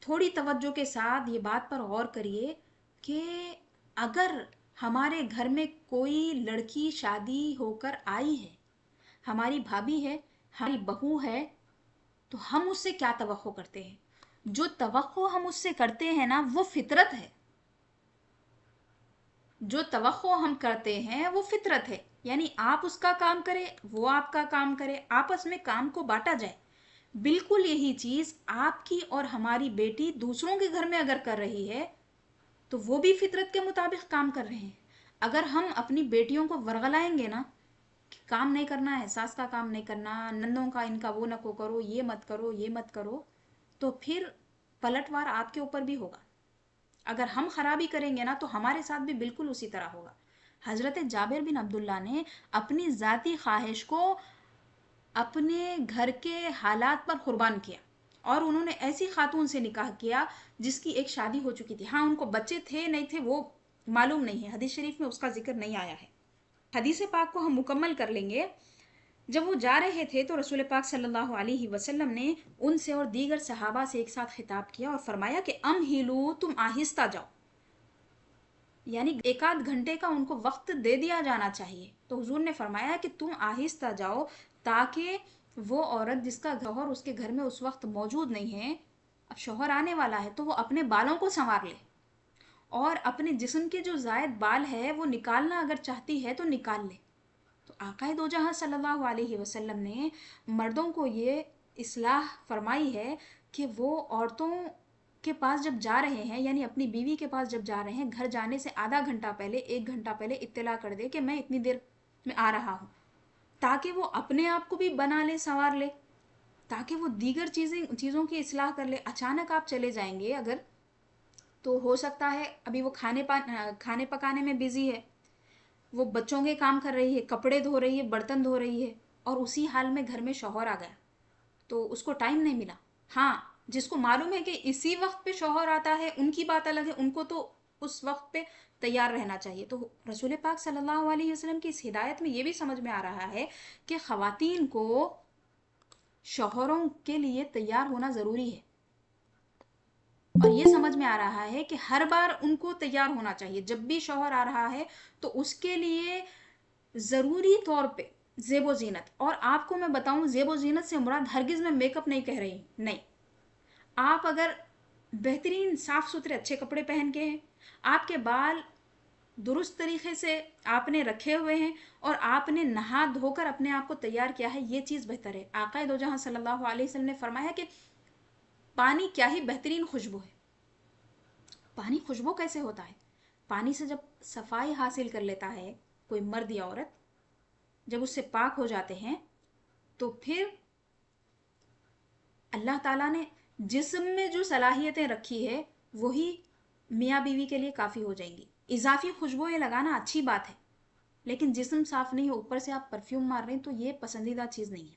تھوڑی توجہ کے ساتھ یہ بات پر غور کریے کہ اگر ہمارے گھر میں کوئی لڑکی شادی ہو کر آئی ہے، ہماری بھابھی ہے، ہماری بہو ہے، تو ہم اس سے کیا توقع کرتے ہیں؟ جو توقع ہم اس سے کرتے ہیں نا، وہ فطرت ہے. جو توقع ہم کرتے ہیں وہ فطرت ہے. یعنی آپ اس کا کام کرے، وہ آپ کا کام کرے، آپس میں کام کو بانٹا جائے. بالکل یہی چیز آپ کی اور ہماری بیٹی دوسروں کے گھر میں اگر کر رہی ہے تو وہ بھی فطرت کے مطابق کام کر رہے ہیں. اگر ہم اپنی بیٹیوں کو ورغلائیں گے نا، کام نہیں کرنا ہے، ساس کا کام نہیں کرنا، نندوں کا ان کا وہ نہ کو کرو، یہ مت کرو، یہ مت کرو، تو پھر پلٹوار آپ کے اوپر بھی ہوگا. اگر ہم خرابی کریں گے نا تو ہمارے ساتھ بھی بالکل اسی طرح ہوگا. حضرت جابر بن عبداللہ نے اپنی ذاتی خواہش کو اپنے گھر کے حالات پر قربان کیا، اور انہوں نے ایسی خاتون سے نکاح کیا جس کی ایک شادی ہو چکی تھی. ہاں، ان کو بچے تھے نہیں تھے وہ معلوم نہیں ہے، حدیث شریف میں اس کا ذکر نہیں آیا ہے. حدیث پاک کو ہم مکمل کر لیں گے. جب وہ جا رہے تھے تو رسول پاک صلی اللہ علیہ وسلم نے ان سے اور دیگر صحابہ سے ایک ساتھ خطاب کیا اور فرمایا کہ امہلو، تم آہستہ جاؤ. یعنی ایک آدھ گھنٹے کا ان کو وقت دے دیا جانا چاہیے. تو حضور نے فرمایا کہ تم آہستہ جاؤ، تاکہ وہ عورت جس کا شوہر اس کے گھر میں اس وقت موجود نہیں ہے، اب شوہر آنے والا ہے، تو وہ اپنے بالوں کو سنوار لے، اور اپنے جسم کے جو زائد بال ہے وہ نکالنا اگر چاہتی ہے تو نکال لے. تو آقائے دو جہاں صلی اللہ علیہ وسلم نے مردوں کو یہ اصلاح فرمائی ہے کہ وہ عورتوں کے پاس جب جا رہے ہیں، یعنی اپنی بیوی کے پاس جب جا رہے ہیں، گھر جانے سے آدھا گھنٹہ پہلے، ایک گھنٹہ پہلے اطلاع کر دے کہ میں اتنی دیر میں آ رہا ہوں، تاکہ وہ اپنے آپ کو بھی بنا لے، سنوار لے، تاکہ وہ دیگر چیزوں کی اصلاح کر لے. اچانک آپ چلے جائیں گے اگر، تو ہو سکتا ہے ابھی وہ کھانے پکانے میں بزی ہے، وہ بچوں کے کام کر رہی ہے، کپڑے دھو رہی ہے، برتن دھو رہی ہے، اور اسی حال میں گھر میں شوہر آ گیا تو اس کو ٹائم نہیں ملا. ہاں، جس کو معلوم ہے کہ اسی وقت پہ شوہر آتا ہے، ان کی بات الگ ہے، ان کو تو اس وقت پہ تیار رہنا چاہیے. تو رسول پاک صلی اللہ علیہ وسلم کی اس ہدایت میں یہ بھی سمجھ میں آ رہا ہے کہ خواتین کو شوہروں کے لیے تیار ہونا ضروری ہے، اور یہ سمجھ میں آ رہا ہے کہ ہر بار ان کو تیار ہونا چاہیے. جب بھی شوہر آ رہا ہے تو اس کے لیے ضروری طور پہ زیب و زینت. اور آپ کو میں بتاؤں، زیب و زینت سے مراد ہرگز میں میک اپ نہیں کہہ رہی، نہیں. آپ اگر بہترین صاف ستھرے اچھے کپڑے پہن کے ہیں، آپ کے بال درست طریقے سے آپ نے رکھے ہوئے ہیں، اور آپ نے نہا دھو کر اپنے آپ کو تیار کیا ہے، یہ چیز بہتر ہے. آقا دو جہاں صلی اللہ علیہ وسلم نے فرمایا کہ پانی کیا ہی بہترین خوشبو ہے. پانی خوشبو کیسے ہوتا ہے؟ پانی سے جب صفائی حاصل کر لیتا ہے کوئی مرد یا عورت، جب اس سے پاک ہو جاتے ہیں، تو پھر اللہ تعالیٰ نے جسم میں جو صلاحیتیں رکھی ہے وہی میاں بیوی کے لیے کافی ہو جائیں گی. اضافی خوشبوئیں لگانا اچھی بات ہے، لیکن جسم صاف نہیں ہو، اوپر سے آپ پرفیوم مار رہے ہیں، تو یہ پسندیدہ چیز نہیں ہے.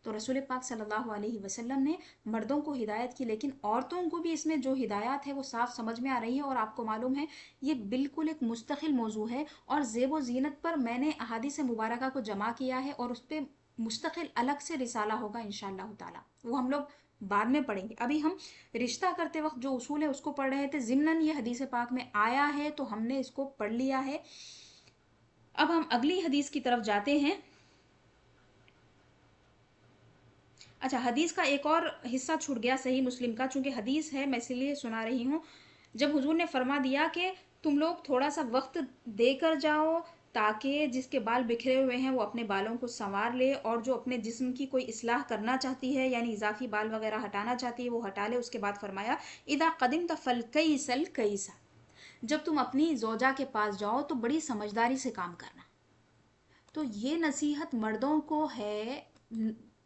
تو رسول پاک صلی اللہ علیہ وسلم نے مردوں کو ہدایت کی، لیکن عورتوں کو بھی اس میں جو ہدایات ہے وہ صاف سمجھ میں آ رہی ہے، اور آپ کو معلوم ہے یہ بالکل ایک مستقل موضوع ہے، اور زیب و زینت پر میں نے احادیث مبارکہ کو جمع کیا ہے، اور اس پہ مستقل الگ سے رسالہ ہوگا انشاءاللہ تعالی، وہ ہم لوگ بعد میں پڑھیں گے۔ ابھی ہم رشتہ کرتے وقت جو اصول ہے اس کو پڑھ رہے تھے، ضمناً یہ حدیث پاک میں آیا ہے تو ہم نے اس کو پڑھ لیا ہے۔ اب ہم اگلی حدیث کی طرف جاتے ہیں۔ اچھا، حدیث کا ایک اور حصہ چھوٹ گیا صحیح مسلم کا، چونکہ حدیث ہے میں اس لیے سنا رہی ہوں۔ جب حضور نے فرما دیا کہ تم لوگ تھوڑا سا وقت دے کر جاؤ تاکہ جس کے بال بکھرے ہوئے ہیں وہ اپنے بالوں کو سنوار لے، اور جو اپنے جسم کی کوئی اصلاح کرنا چاہتی ہے یعنی اضافی بال وغیرہ ہٹانا چاہتی ہے وہ ہٹا لے۔ اس کے بعد فرمایا اذا قدمت فالکیس الکیسا، جب تم اپنی زوجہ کے پاس جاؤ تو بڑی سمجھداری سے کام کرنا۔ تو یہ نصیحت مردوں کو ہے۔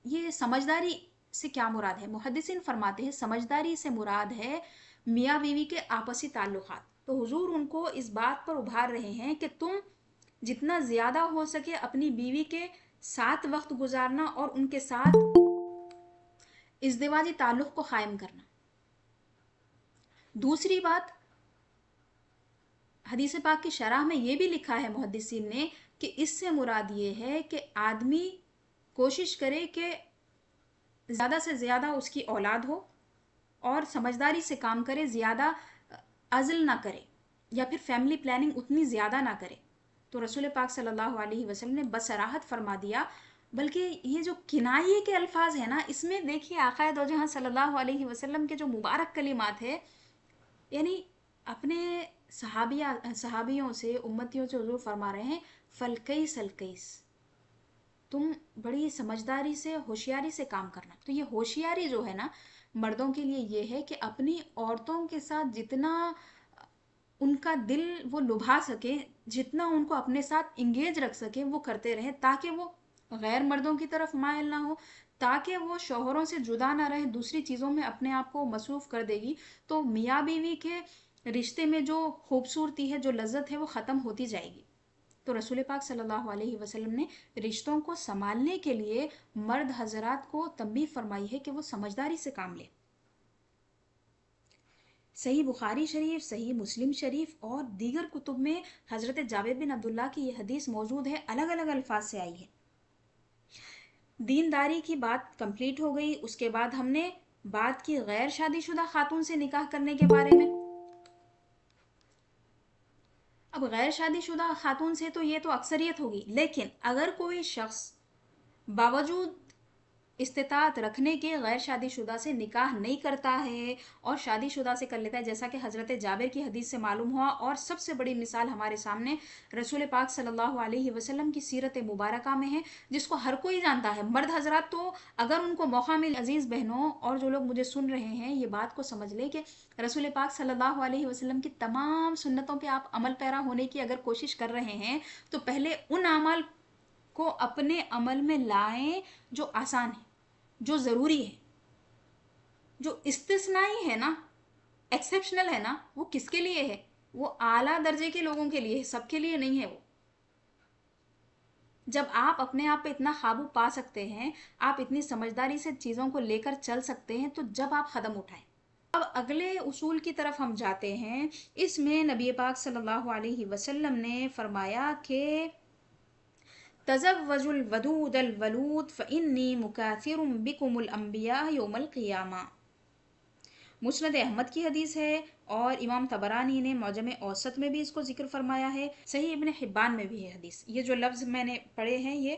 یہ سمجھداری سے کیا مراد ہے؟ محدثین فرماتے ہیں سمجھداری سے مراد ہے میاں بیوی کے آپسی تعلقات۔ تو حضور ان کو اس بات پر ابھار رہے ہیں کہ تم جتنا زیادہ ہو سکے اپنی بیوی کے ساتھ وقت گزارنا اور ان کے ساتھ ازدواجی تعلق کو قائم کرنا۔ دوسری بات، حدیث پاک کی شرح میں یہ بھی لکھا ہے محدثین نے کہ اس سے مراد یہ ہے کہ آدمی کوشش کرے کہ زیادہ سے زیادہ اس کی اولاد ہو اور سمجھداری سے کام کرے، زیادہ عزل نہ کرے یا پھر فیملی پلاننگ اتنی زیادہ نہ کرے۔ تو رسول پاک صلی اللہ علیہ وسلم نے بصراحت فرما دیا، بلکہ یہ جو کنایے کے الفاظ ہیں نا، اس میں دیکھیے آقا دو جہاں صلی اللہ علیہ وسلم کے جو مبارک کلمات ہے، یعنی اپنے صحابیوں سے، امتیوں سے حضور فرما رہے ہیں فلکیس الکیس، تم بڑی سمجھداری سے، ہوشیاری سے کام کرنا۔ تو یہ ہوشیاری جو ہے نا مردوں کے لیے یہ ہے کہ اپنی عورتوں کے ساتھ جتنا ان کا دل وہ لبھا سکے، جتنا ان کو اپنے ساتھ انگیج رکھ سکے وہ کرتے رہیں، تاکہ وہ غیر مردوں کی طرف مائل نہ ہو، تاکہ وہ شوہروں سے جدا نہ رہے، دوسری چیزوں میں اپنے آپ کو مصروف کر دے گی تو میاں بیوی کے رشتے میں جو خوبصورتی ہے، جو لذت ہے، وہ ختم ہوتی جائے گی۔ تو رسول پاک صلی اللہ علیہ وسلم نے رشتوں کو سنبھالنے کے لیے مرد حضرات کو تنبیہ فرمائی ہے کہ وہ سمجھداری سے کام لیں۔ صحیح بخاری شریف، صحیح مسلم شریف اور دیگر کتب میں حضرت جابر بن عبداللہ کی یہ حدیث موجود ہے، الگ الگ الفاظ سے آئی ہے۔ دینداری کی بات کمپلیٹ ہو گئی۔ اس کے بعد ہم نے بات کی غیر شادی شدہ خاتون سے نکاح کرنے کے بارے میں۔ اب غیر شادی شدہ خاتون سے تو یہ تو اکثریت ہوگی، لیکن اگر کوئی شخص باوجود استطاعت رکھنے کے غیر شادی شدہ سے نکاح نہیں کرتا ہے اور شادی شدہ سے کر لیتا ہے، جیسا کہ حضرت جابر کی حدیث سے معلوم ہوا، اور سب سے بڑی مثال ہمارے سامنے رسول پاک صلی اللہ علیہ وسلم کی سیرت مبارکہ میں ہے، جس کو ہر کوئی جانتا ہے۔ مرد حضرات تو اگر ان کو موقع مل، عزیز بہنوں اور جو لوگ مجھے سن رہے ہیں، یہ بات کو سمجھ لیں کہ رسول پاک صلی اللہ علیہ وسلم کی تمام سنتوں پہ آپ عمل پیرا ہونے کی اگر کوشش کر رہے ہیں تو پہلے ان اعمال کو اپنے عمل میں لائیں جو آسان ہے، جو ضروری ہے۔ جو استثنائی ہے نا، ایکسیپشنل ہے نا، وہ کس کے لیے ہے؟ وہ اعلیٰ درجے کے لوگوں کے لیے ہے، سب کے لیے نہیں ہے وہ۔ جب آپ اپنے آپ پہ اتنا قابو پا سکتے ہیں، آپ اتنی سمجھداری سے چیزوں کو لے کر چل سکتے ہیں، تو جب آپ قدم اٹھائیں۔ اب اگلے اصول کی طرف ہم جاتے ہیں۔ اس میں نبی پاک صلی اللہ علیہ وسلم نے فرمایا کہ تزوجوا الودود الولود فإنی مکاثر بکم الانبیاء یوم القیامہ۔ مسند احمد کی حدیث ہے، اور امام طبرانی نے معجم اوسط میں بھی اس کو ذکر فرمایا ہے، صحیح ابن حبان میں بھی ہے حدیث۔ یہ جو لفظ میں نے پڑھے ہیں یہ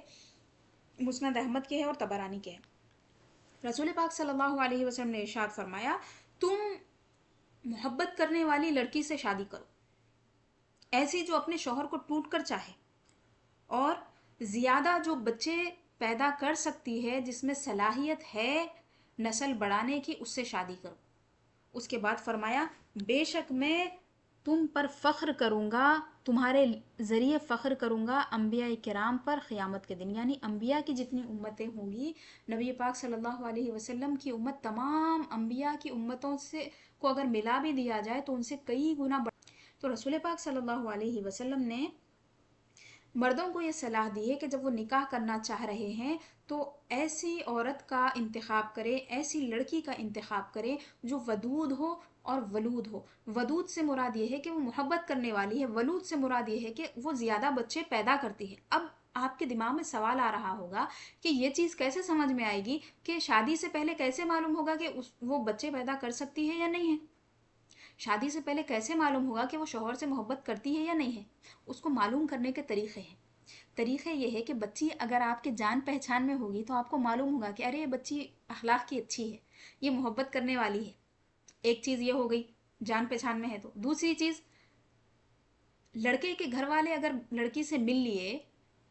مسند احمد کے ہیں اور طبرانی کے ہیں۔ رسول پاک صلی اللہ علیہ وسلم نے ارشاد فرمایا، تم محبت کرنے والی لڑکی سے شادی کرو، ایسی جو اپنے شوہر کو ٹوٹ کر چاہے، اور زیادہ جو بچے پیدا کر سکتی ہے، جس میں صلاحیت ہے نسل بڑھانے کی، اس سے شادی کرو۔ اس کے بعد فرمایا، بے شک میں تم پر فخر کروں گا، تمہارے ذریعے فخر کروں گا انبیاء کرام پر قیامت کے دن۔ یعنی انبیاء کی جتنی امتیں ہوں گی، نبی پاک صلی اللہ علیہ وسلم کی امت تمام انبیاء کی امتوں سے کو اگر ملا بھی دیا جائے تو ان سے کئی گنا بڑھ۔ تو رسول پاک صلی اللہ علیہ وسلم نے मर्दों को ये सलाह दी है कि जब वो निकाह करना चाह रहे हैं तो ऐसी औरत का इंतखाब करें, ऐसी लड़की का इंतखाब करें जो वदूद हो और वलूद हो। वदूद से मुराद ये है कि वो मोहब्बत करने वाली है, वलूद से मुराद ये है कि वो ज़्यादा बच्चे पैदा करती है। अब आपके दिमाग में सवाल आ रहा होगा कि ये चीज़ कैसे समझ में आएगी कि शादी से पहले कैसे मालूम होगा कि वो बच्चे पैदा कर सकती है या नहीं है। शादी से पहले कैसे मालूम होगा कि वो शौहर से मोहब्बत करती है या नहीं है। उसको मालूम करने के तरीक़े हैं। तरीक़े ये है कि बच्ची अगर आपके जान पहचान में होगी तो आपको मालूम होगा कि अरे ये बच्ची अखलाक की अच्छी है, ये मोहब्बत करने वाली है। एक चीज़ ये हो गई, जान पहचान में है तो। दूसरी चीज़, लड़के के घर वाले अगर लड़की से मिल लिए,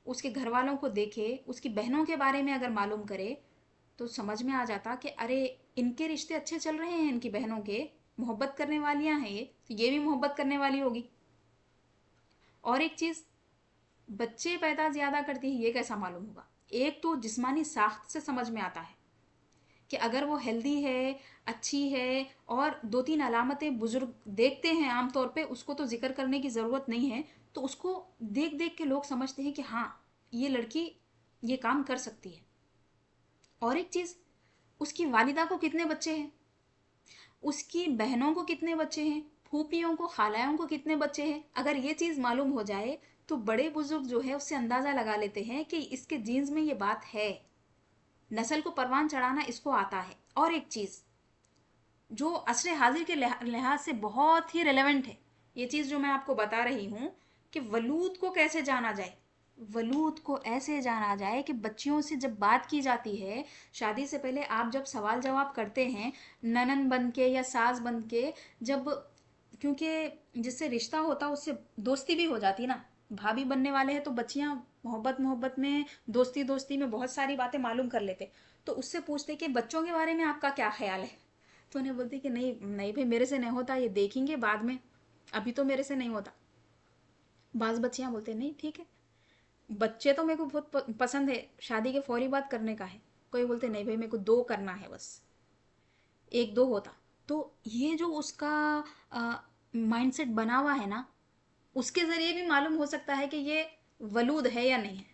उसके घर वालों को देखे, उसकी बहनों के बारे में अगर मालूम करे, तो समझ में आ जाता कि अरे इनके रिश्ते अच्छे चल रहे हैं, इनकी बहनों के, मोहब्बत करने वालियां हैं ये, तो ये भी मोहब्बत करने वाली होगी। और एक चीज़, बच्चे पैदा ज़्यादा करती है ये कैसा मालूम होगा। एक तो जिस्मानी साख्त से समझ में आता है कि अगर वो हेल्दी है, अच्छी है, और दो तीन अलामतें बुजुर्ग देखते हैं आम तौर पे, उसको तो जिक्र करने की ज़रूरत नहीं है, तो उसको देख देख के लोग समझते हैं कि हाँ ये लड़की ये काम कर सकती है। और एक चीज़, उसकी वालिदा को कितने बच्चे हैं, उसकी बहनों को कितने बच्चे हैं, फूफियों को, खालाओं को कितने बच्चे हैं। अगर ये चीज़ मालूम हो जाए तो बड़े बुजुर्ग जो है उससे अंदाज़ा लगा लेते हैं कि इसके जीन्स में ये बात है, नस्ल को परवान चढ़ाना इसको आता है। और एक चीज़ जो असर हाजिर के लिहाज से बहुत ही रेलेवेंट है, ये चीज़ जो मैं आपको बता रही हूँ कि वलूद को कैसे जाना जाए। वलूद को ऐसे जाना जाए कि बच्चियों से जब बात की जाती है, शादी से पहले आप जब सवाल जवाब करते हैं ननन बन के या सास बन के, जब, क्योंकि जिससे रिश्ता होता है उससे दोस्ती भी हो जाती ना। भाभी बनने वाले हैं तो बच्चियां मोहब्बत मोहब्बत में, दोस्ती दोस्ती में बहुत सारी बातें मालूम कर लेते, तो उससे पूछते कि बच्चों के बारे में आपका क्या ख्याल है। तो उन्हें बोलती कि नहीं नहीं भाई मेरे से नहीं होता, ये देखेंगे बाद में, अभी तो मेरे से नहीं होता। बाज़ बच्चियां बोलते नहीं ठीक है, बच्चे तो मेरे को बहुत पसंद है, शादी के फौरी बाद करने का है। कोई बोलते नहीं भाई मेरे को दो करना है बस, एक दो होता। तो ये जो उसका माइंडसेट बना हुआ है ना, उसके ज़रिए भी मालूम हो सकता है कि ये वलूद है या नहीं है,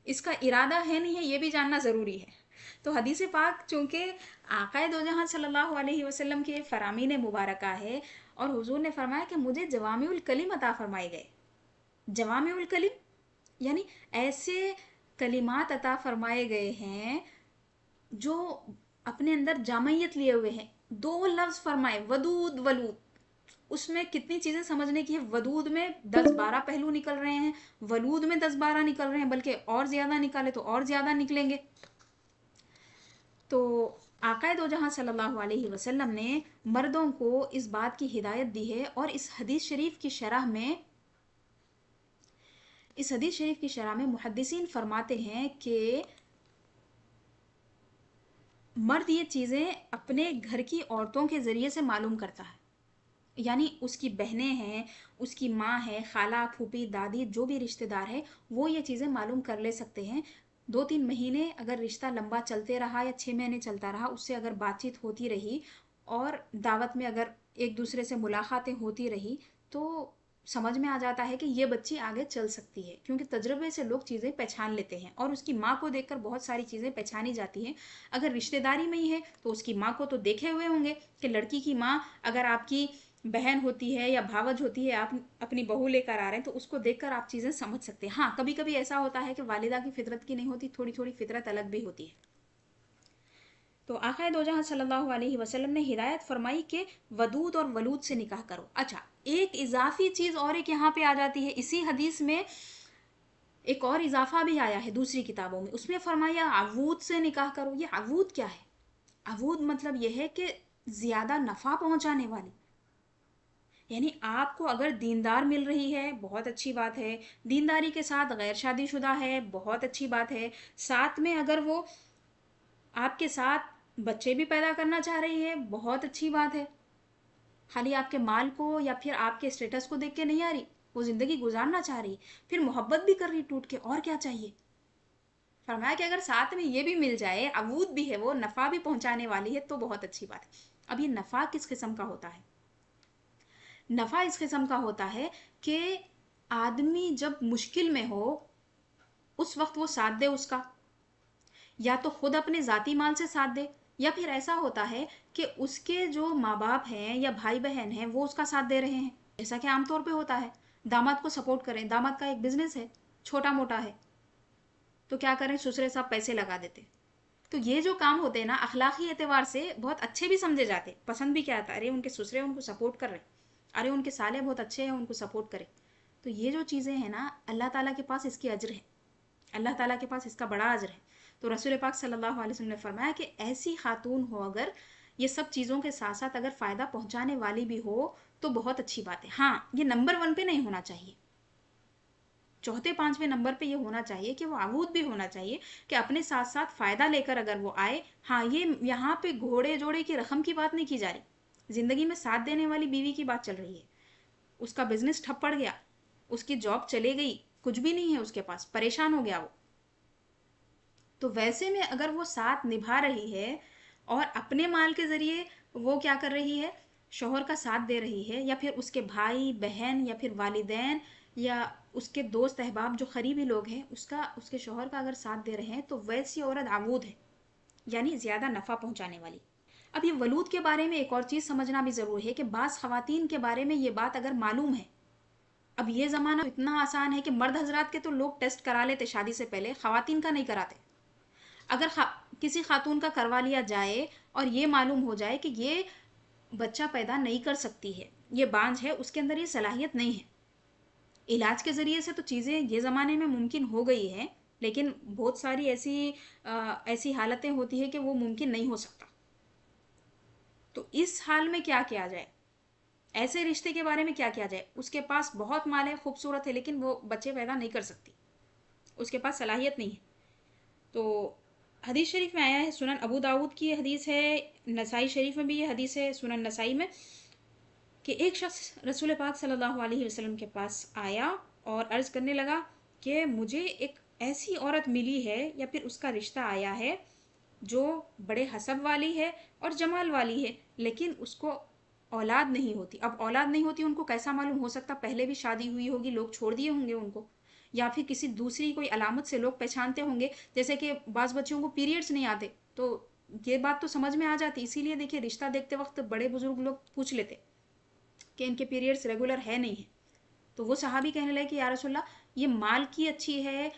इसका इरादा है नहीं है, ये भी जानना ज़रूरी है। तो हदीस पाक चूँकि आक़ाए दो जहां सल्लल्लाहु अलैहि वसल्लम की फ़रामीन मुबारका है, और हुजूर ने फरमाया कि मुझे जवामिउल कलिम अता फरमाए गए। जवामिउल कलिम यानी ऐसे कलिमात अता फरमाए गए हैं जो अपने अंदर जामयत लिए हुए हैं। दो लफ्ज़ फरमाए, वदूद वलूद, उसमें कितनी चीज़ें समझने की है। वदूद में 10-12 पहलू निकल रहे हैं, वलूद में 10-12 निकल रहे हैं, बल्कि और ज़्यादा निकाले तो और ज़्यादा निकलेंगे। तो आक़ाए दो जहां सल्लल्लाहु अलैहि वसल्लम ने मर्दों को इस बात की हिदायत दी है, और इस हदीस शरीफ की शरह में, मुहद्दिसीन फरमाते हैं कि मर्द ये चीज़ें अपने घर की औरतों के ज़रिए से मालूम करता है। यानी उसकी बहनें हैं, उसकी माँ है, खाला, फूफी, दादी, जो भी रिश्तेदार है, वो ये चीज़ें मालूम कर ले सकते हैं। 2-3 महीने अगर रिश्ता लंबा चलते रहा या 6 महीने चलता रहा, उससे अगर बातचीत होती रही और दावत में अगर एक दूसरे से मुलाकातें होती रही, तो समझ में आ जाता है कि ये बच्ची आगे चल सकती है, क्योंकि तजुर्बे से लोग चीज़ें पहचान लेते हैं, और उसकी माँ को देखकर बहुत सारी चीज़ें पहचानी जाती हैं। अगर रिश्तेदारी में ही है तो उसकी माँ को तो देखे हुए होंगे कि लड़की की माँ अगर आपकी बहन होती है या भावज होती है, आप अपनी बहू लेकर आ रहे हैं, तो उसको देखकर आप चीज़ें समझ सकते हैं। हाँ, कभी कभी ऐसा होता है कि वालिदा की फितरत की नहीं होती, थोड़ी थोड़ी फितरत अलग भी होती है। तो आक़ाए दो जहां सल्लल्लाहु अलैहि वसल्लम ने हिदायत फरमाई कि वदूद और वलूद से निकाह करो। अच्छा, एक इजाफी चीज़ और एक यहाँ पे आ जाती है। इसी हदीस में एक और इजाफा भी आया है दूसरी किताबों में, उसमें फरमाया अवूद से निकाह करो। ये अवूद क्या है? अवूद मतलब यह है कि ज़्यादा नफ़ा पहुँचाने वाली, यानी आपको अगर दीनदार मिल रही है बहुत अच्छी बात है, दीनदारी के साथ गैर शादीशुदा है बहुत अच्छी बात है, साथ में अगर वो आपके साथ बच्चे भी पैदा करना चाह रही है बहुत अच्छी बात है। खाली आपके माल को या फिर आपके स्टेटस को देख के नहीं आ रही, वो ज़िंदगी गुजारना चाह रही, फिर मोहब्बत भी कर रही टूट के, और क्या चाहिए। फरमाया कि अगर साथ में ये भी मिल जाए, अवूद भी है, वो नफ़ा भी पहुंचाने वाली है, तो बहुत अच्छी बात है। अब ये नफ़ा किस किस्म का होता है? नफ़ा इस किस्म का होता है कि آدمی جب مشکل میں ہو اس وقت وہ ساتھ دے اس کا، یا تو خود اپنے ذاتی مال سے ساتھ دے، یا پھر ایسا ہوتا ہے کہ اس کے جو ماں باپ ہیں یا بھائی بہن ہیں وہ اس کا ساتھ دے رہے ہیں، جیسا کہ عام طور پہ ہوتا ہے، داماد کو سپورٹ کریں، داماد کا ایک بزنس ہے چھوٹا موٹا ہے، تو کیا کریں، سسرے صاحب پیسے لگا دیتے. تو یہ جو کام ہوتے ہیں نا اخلاقی اعتبار سے بہت اچھے بھی سمجھے جاتے، پسند بھی کیا آتا، ارے ان کے سسرے ان کو سپورٹ کر رہے، ارے ان کے سالے بہت اچھے ہیں ان کو سپورٹ کرے. تو یہ جو چیزیں ہیں نا اللہ تعالیٰ کے پاس اس کی اجر ہے، اللہ تعالیٰ کے پاس اس کا بڑا اجر ہے. تو رسول پاک صلی اللہ علیہ وسلم نے فرمایا کہ ایسی خاتون ہو اگر یہ سب چیزوں کے ساتھ ساتھ اگر فائدہ پہنچانے والی بھی ہو تو بہت اچھی بات ہے. ہاں یہ نمبر 1 پہ نہیں ہونا چاہیے، چوتھے 5ویں نمبر پہ یہ ہونا چاہیے کہ وہ عبود بھی ہونا چاہیے کہ اپنے ساتھ ساتھ فائدہ لے کر اگر وہ آئے. ہاں یہ یہاں پہ گھوڑے جوڑے کی رقم کی بات نہیں کی جا رہی، زندگی میں ساتھ دینے والی بیوی کی بات چل رہی ہے. اس کا بزنس ٹھپ پڑ گیا، اس کی جاب چلے گئی، کچھ بھی نہیں ہے اس کے پاس، پریشان ہو گیا وہ، تو ویسے میں اگر وہ ساتھ نبھا رہی ہے اور اپنے مال کے ذریعے وہ کیا کر رہی ہے، شوہر کا ساتھ دے رہی ہے، یا پھر اس کے بھائی بہن یا پھر والدین یا اس کے دوست احباب جو قریبی لوگ ہیں اس کے شوہر کا اگر ساتھ دے رہے ہیں تو ویسی عورت عبود ہے، یعنی زیادہ نفع پہنچانے والی. اب یہ ولود کے بارے میں ایک اور چیز سمجھنا بھی ضروری ہے کہ بعض خواتین کے بارے میں یہ بات اگر معلوم ہے، اب یہ زمانہ اتنا آسان ہے کہ مرد حضرات کے تو لوگ ٹیسٹ کرا لیتے شادی سے پہلے، خواتین کا نہیں کراتے. اگر کسی خاتون کا کروا لیا جائے اور یہ معلوم ہو جائے کہ یہ بچہ پیدا نہیں کر سکتی ہے، یہ بانجھ ہے، اس کے اندر یہ صلاحیت نہیں ہے، علاج کے ذریعے سے تو چیزیں یہ زمانے میں ممکن ہو گئی ہیں، لیکن بہت ساری ایسی حالتیں ہوتی ہیں کہ وہ ممکن نہیں ہو سکتا. تو اس حال میں کیا کیا جائے، ایسے رشتے کے بارے میں کیا کیا جائے، اس کے پاس بہت مال ہے، خوبصورت ہے، لیکن وہ بچے پیدا نہیں کر سکتی، اس کے پاس صلاحیت نہیں ہے. تو حدیث شریف میں آیا ہے، سنن ابو داود کی حدیث ہے، نسائی شریف میں بھی یہ حدیث ہے، سنن نسائی میں، کہ ایک شخص رسول پاک صلی اللہ علیہ وسلم کے پاس آیا اور عرض کرنے لگا کہ مجھے ایک ایسی عورت ملی ہے یا پھر اس کا رشتہ آیا ہے جو بڑے حسب والی ہے اور جمال والی ہے، لیکن اس کو اولاد نہیں ہوتی. اب اولاد نہیں ہوتی ان کو کیسا معلوم ہو سکتا، پہلے بھی شادی ہوئی ہوگی، لوگ چھوڑ دیے ہوں گے ان کو، یا پھر کسی دوسری کوئی علامت سے لوگ پہچانتے ہوں گے، جیسے کہ بعض بچوں کو پیریڈز نہیں آتے، تو یہ بات تو سمجھ میں آ جاتی. اسی لیے دیکھیے رشتہ دیکھتے وقت بڑے بزرگ لوگ پوچھ لیتے کہ ان کے پیریڈز ریگولر ہے نہیں ہے. تو وہ صحابی کہنے لگے کہ یا رسول اللہ یہ مال کی اچھی ہے،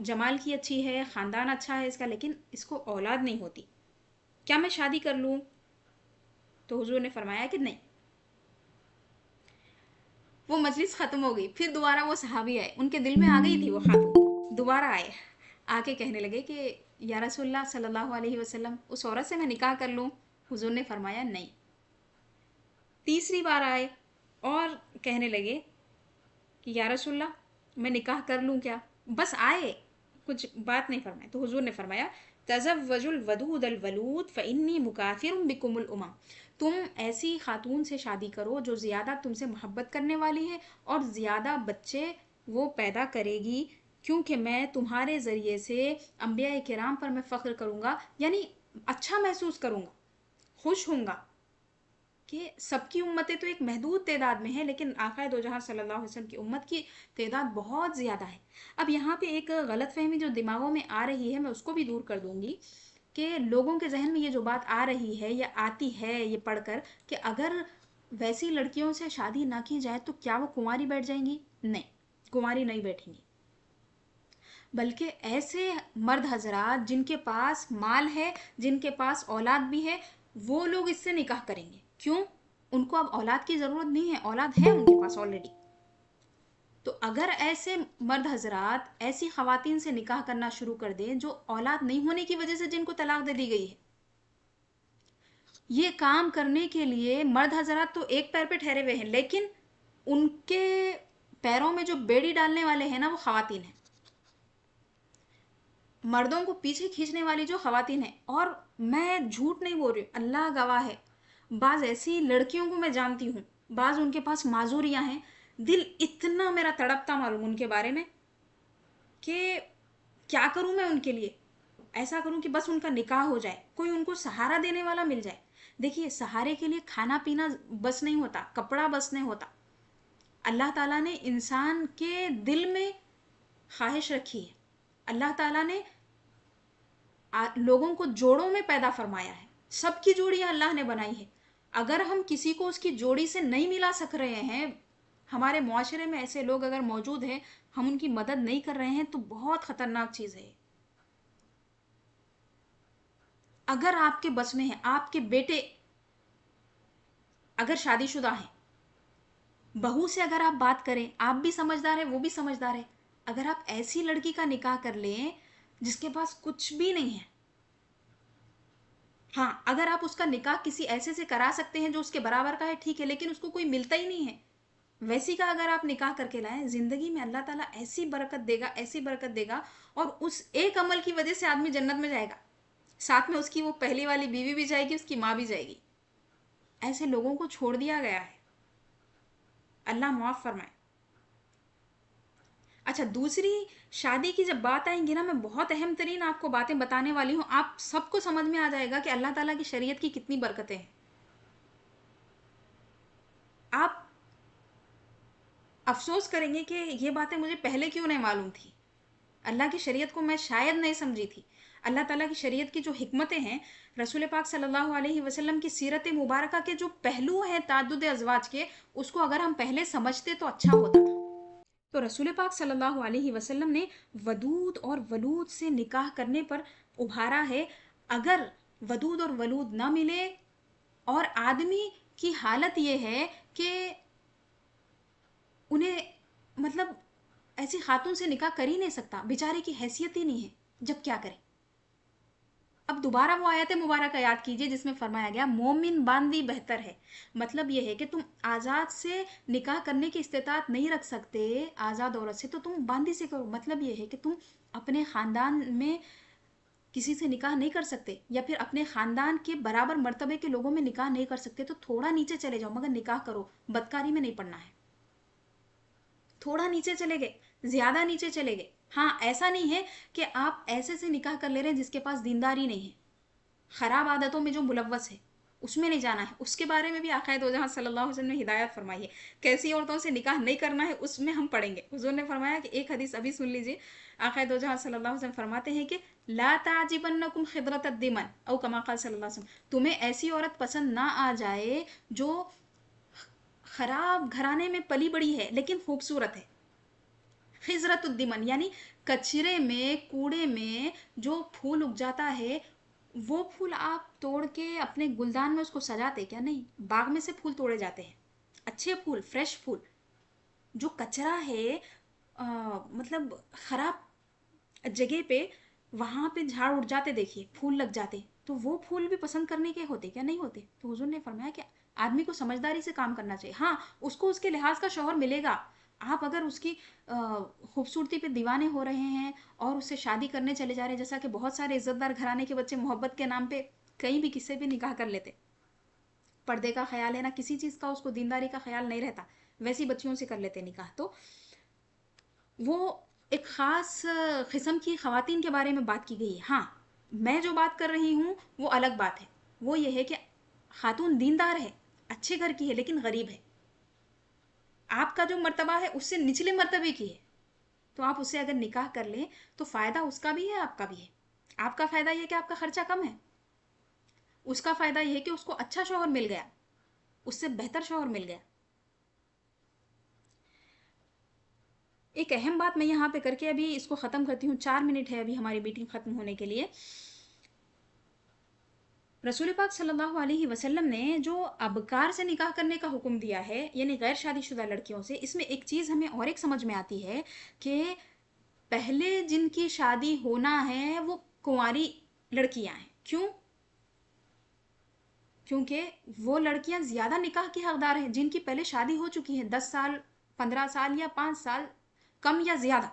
جمال کی اچھی ہے، خاندان اچھا ہے اس کا، لیکن اس کو اولاد نہیں ہوتی، کیا میں شادی کر لوں؟ تو حضور نے فرمایا کہ نہیں. وہ مجلس ختم ہو گئی، پھر دوبارہ وہ صحابی آئے، ان کے دل میں آ گئی تھی وہ خاتون، دوبارہ آئے، آ کے کہنے لگے کہ یا رسول اللہ صلی اللہ علیہ وسلم اس عورت سے میں نکاح کر لوں؟ حضور نے فرمایا نہیں. تیسری بار آئے اور کہنے لگے کہ یا رسول اللہ میں نکاح کر لوں کیا؟ بس آئے، کچھ بات نہیں فرمائے. تو حضور نے فرمایا تزوجوا الودود الولود فانی مکافر بکم الامم، تم ایسی خاتون سے شادی کرو جو زیادہ تم سے محبت کرنے والی ہے اور زیادہ بچے وہ پیدا کرے گی، کیونکہ میں تمہارے ذریعے سے انبیاء کرام پر میں فخر کروں گا، یعنی اچھا محسوس کروں گا، خوش ہوں گا کہ سب کی امتیں تو ایک محدود تعداد میں ہیں، لیکن آقا دو جہاں صلی اللہ علیہ وسلم کی امت کی تعداد بہت زیادہ ہے. اب یہاں پہ ایک غلط فہمی جو دماغوں میں آ رہی ہے میں اس کو بھی دور کر دوں گی، کہ لوگوں کے ذہن میں یہ جو بات آ رہی ہے یا آتی ہے یہ پڑھ کر کہ اگر ویسی لڑکیوں سے شادی نہ کی جائے تو کیا وہ کنواری بیٹھ جائیں گی؟ نہیں، کنواری نہیں بیٹھیں گی، بلکہ ایسے مرد حضرات جن کے پاس مال ہے، جن کے پاس اولاد بھی ہے، وہ لوگ اس سے نکاح کریں گے. کیوں؟ ان کو اب اولاد کی ضرورت نہیں ہے، اولاد ہے ان کے پاس آلریڈی. تو اگر ایسے مرد حضرات ایسی خواتین سے نکاح کرنا شروع کر دیں جو اولاد نہیں ہونے کی وجہ سے جن کو طلاق دے دی گئی ہے، یہ کام کرنے کے لیے مرد حضرات تو ایک پیر پہ ٹھہرے ہوئے ہیں، لیکن ان کے پیروں میں جو بیڑی ڈالنے والے ہیں نا وہ خواتین ہیں، مردوں کو پیچھے کھینچنے والی جو خواتین ہیں. اور میں جھوٹ نہیں بول رہی ہوں، اللہ گواہ ہے، بعض ایسی لڑکیوں کو میں جانتی ہوں، بعض ان کے پاس معذوریاں ہیں، دل اتنا میرا تڑپتا معلوم ان کے بارے میں کہ کیا کروں میں ان کے لیے، ایسا کروں کہ بس ان کا نکاح ہو جائے، کوئی ان کو سہارا دینے والا مل جائے. دیکھیے سہارے کے لیے کھانا پینا بس نہیں ہوتا، کپڑا بس نہیں ہوتا، اللہ تعالیٰ نے انسان کے دل میں خواہش رکھی ہے. اللہ تعالیٰ نے لوگوں کو جوڑوں میں پیدا فرمایا ہے. سب کی جوڑیاں اللہ نے بنائی ہے. اگر ہم کسی کو اس کی جوڑی سے نہیں ملا سک رہے ہیں، ہمارے معاشرے میں ایسے لوگ اگر موجود ہیں، ہم ان کی مدد نہیں کر رہے ہیں، تو بہت خطرناک چیز ہے. اگر آپ کے بس میں ہیں، آپ کے بیٹے اگر شادی شدہ ہیں، بہو سے اگر آپ بات کریں، آپ بھی سمجھدار ہیں، وہ بھی سمجھدار ہے، اگر آپ ایسی لڑکی کا نکاح کر لیں جس کے پاس کچھ بھی نہیں ہے، ہاں اگر آپ اس کا نکاح کسی ایسے سے کرا سکتے ہیں جو اس کے برابر کا ہے، ٹھیک ہے، لیکن اس کو کوئی ملتا ہی نہیں ہے، ویسی کا اگر آپ نکاح کر کے لائیں، زندگی میں اللہ تعالیٰ ایسی برکت دے گا، ایسی برکت دے گا، اور اس ایک عمل کی وجہ سے آدمی جنت میں جائے گا، ساتھ میں اس کی وہ پہلی والی بیوی بھی جائے گی، اس کی ماں بھی جائے گی. ایسے لوگوں کو چھوڑ دیا گیا ہے. اللہ معاف فرمائے. اچھا، دوسری شادی کی جب بات آئیں گی نا، میں بہت اہم ترین آپ کو باتیں بتانے والی ہوں، آپ سب کو سمجھ میں آ جائے گا کہ اللہ تعالیٰ کی شریعت کی کتنی برکتیں ہیں. آپ افسوس کریں گے کہ یہ باتیں مجھے پہلے کیوں نہیں معلوم تھی. اللہ کی شریعت کو میں شاید نہیں سمجھی تھی. اللہ تعالیٰ کی شریعت کی جو حکمتیں ہیں، رسول پاک صلی اللہ علیہ وسلم کی سیرت مبارکہ کے جو پہلو ہیں تعدد ازواج کے، اس کو اگر ہم پہلے سمجھتے تو اچھا ہوتا تھا. تو رسول پاک صلی اللہ علیہ وسلم نے ودود اور ولود سے نکاح کرنے پر ابھارا ہے. اگر ودود اور ولود نہ ملے اور آدمی کی حالت یہ ہے کہ انہیں مطلب ایسی خاتون سے نکاح کر ہی نہیں سکتا، بیچارے کی حیثیت ہی نہیں ہے، جب کیا کرے. اب دوبارہ وہ آیت مبارکہ یاد کیجئے جس میں فرمایا گیا مومن باندی بہتر ہے. مطلب یہ ہے کہ تم آزاد سے نکاح کرنے کی استطاعت نہیں رکھ سکتے، آزاد عورت سے، تو تم باندی سے کرو. مطلب یہ ہے کہ تم اپنے خاندان میں کسی سے نکاح نہیں کر سکتے، یا پھر اپنے خاندان کے برابر مرتبے کے لوگوں میں نکاح نہیں کر سکتے، تو تھوڑا نیچے چلے جاؤ مگر نکاح کرو. بدکاری میں نہیں پڑنا ہے. تھوڑا نیچے چلے گئے، زیادہ نیچے چلے گئے. ہاں ایسا نہیں ہے کہ آپ ایسے سے نکاح کر لے رہے ہیں جس کے پاس دینداری نہیں ہے، خراب عادتوں میں جو ملوث ہے، اس میں نہیں جانا ہے. اس کے بارے میں بھی آقا دو جہاں صلی اللہ علیہ وسلم نے ہدایت فرمائی ہے. کیسی عورتوں سے نکاح نہیں کرنا ہے اس میں ہم پڑھیں گے. حضور نے فرمایا کہ ایک حدیث ابھی سن لیجئے. آقا دو جہاں صلی اللہ علیہ وسلم فرماتے ہیں کہ لا تعجبنکم خضرۃ الدمن او کما قال صلی اللہ علیہ وسلم، تمہیں ایسی عورت پسند نہ آ جائے جو خراب گھرانے میں پلی بڑی ہے لیکن خوبصورت ہے. خضرت الدمن یعنی کچرے میں، کوڑے میں جو پھول اگ جاتا ہے، وہ پھول آپ توڑ کے اپنے گلدان میں اس کو سجاتے کیا؟ نہیں. باغ میں سے پھول توڑے جاتے ہیں، اچھے پھول، فریش پھول. جو کچرا ہے مطلب خراب جگہ پہ، وہاں پہ جھاڑ اڑ جاتے، دیکھیے پھول لگ جاتے، تو وہ پھول بھی پسند کرنے کے ہوتے کیا؟ نہیں ہوتے. تو حضور نے فرمایا کہ آدمی کو سمجھداری سے کام کرنا چاہیے. ہاں اس کو اس کے لحاظ کا شوہر ملے گا. آپ اگر اس کی خوبصورتی پہ دیوانے ہو رہے ہیں اور اس سے شادی کرنے چلے جا رہے ہیں، جیسا کہ بہت سارے عزت دار گھرانے کے بچے محبت کے نام پہ کہیں بھی کسی بھی نکاح کر لیتے، پردے کا خیال ہے نہ کسی چیز کا، اس کو دینداری کا خیال نہیں رہتا، ویسی بچیوں سے کر لیتے نکاح. تو وہ ایک خاص قسم کی خواتین کے بارے میں بات کی گئی ہے. ہاں میں جو بات کر رہی ہوں وہ الگ بات ہے. وہ یہ ہے کہ خاتون دیندار ہے، اچھے گھر کی ہے، لیکن غریب ہے، آپ کا جو مرتبہ ہے اس سے نچلے مرتبے کی ہے، تو آپ اسے اگر نکاح کر لیں تو فائدہ اس کا بھی ہے، آپ کا بھی ہے. آپ کا فائدہ یہ کہ آپ کا خرچہ کم ہے، اس کا فائدہ یہ ہے کہ اس کو اچھا شوہر مل گیا، اس سے بہتر شوہر مل گیا. ایک اہم بات میں یہاں پہ کر کے ابھی اس کو ختم کرتی ہوں. 4 منٹ ہے ابھی ہماری میٹنگ ختم ہونے کے لیے. رسول پاک صلی اللہ علیہ وسلم نے جو ابکار سے نکاح کرنے کا حکم دیا ہے، یعنی غیر شادی شدہ لڑکیوں سے، اس میں ایک چیز ہمیں اور ایک سمجھ میں آتی ہے کہ پہلے جن کی شادی ہونا ہے وہ کنواری لڑکیاں ہیں. کیوں؟ کیونکہ وہ لڑکیاں زیادہ نکاح کی حقدار ہیں جن کی پہلے شادی ہو چکی ہے، 10 سال، 15 سال یا 5 سال، کم یا زیادہ.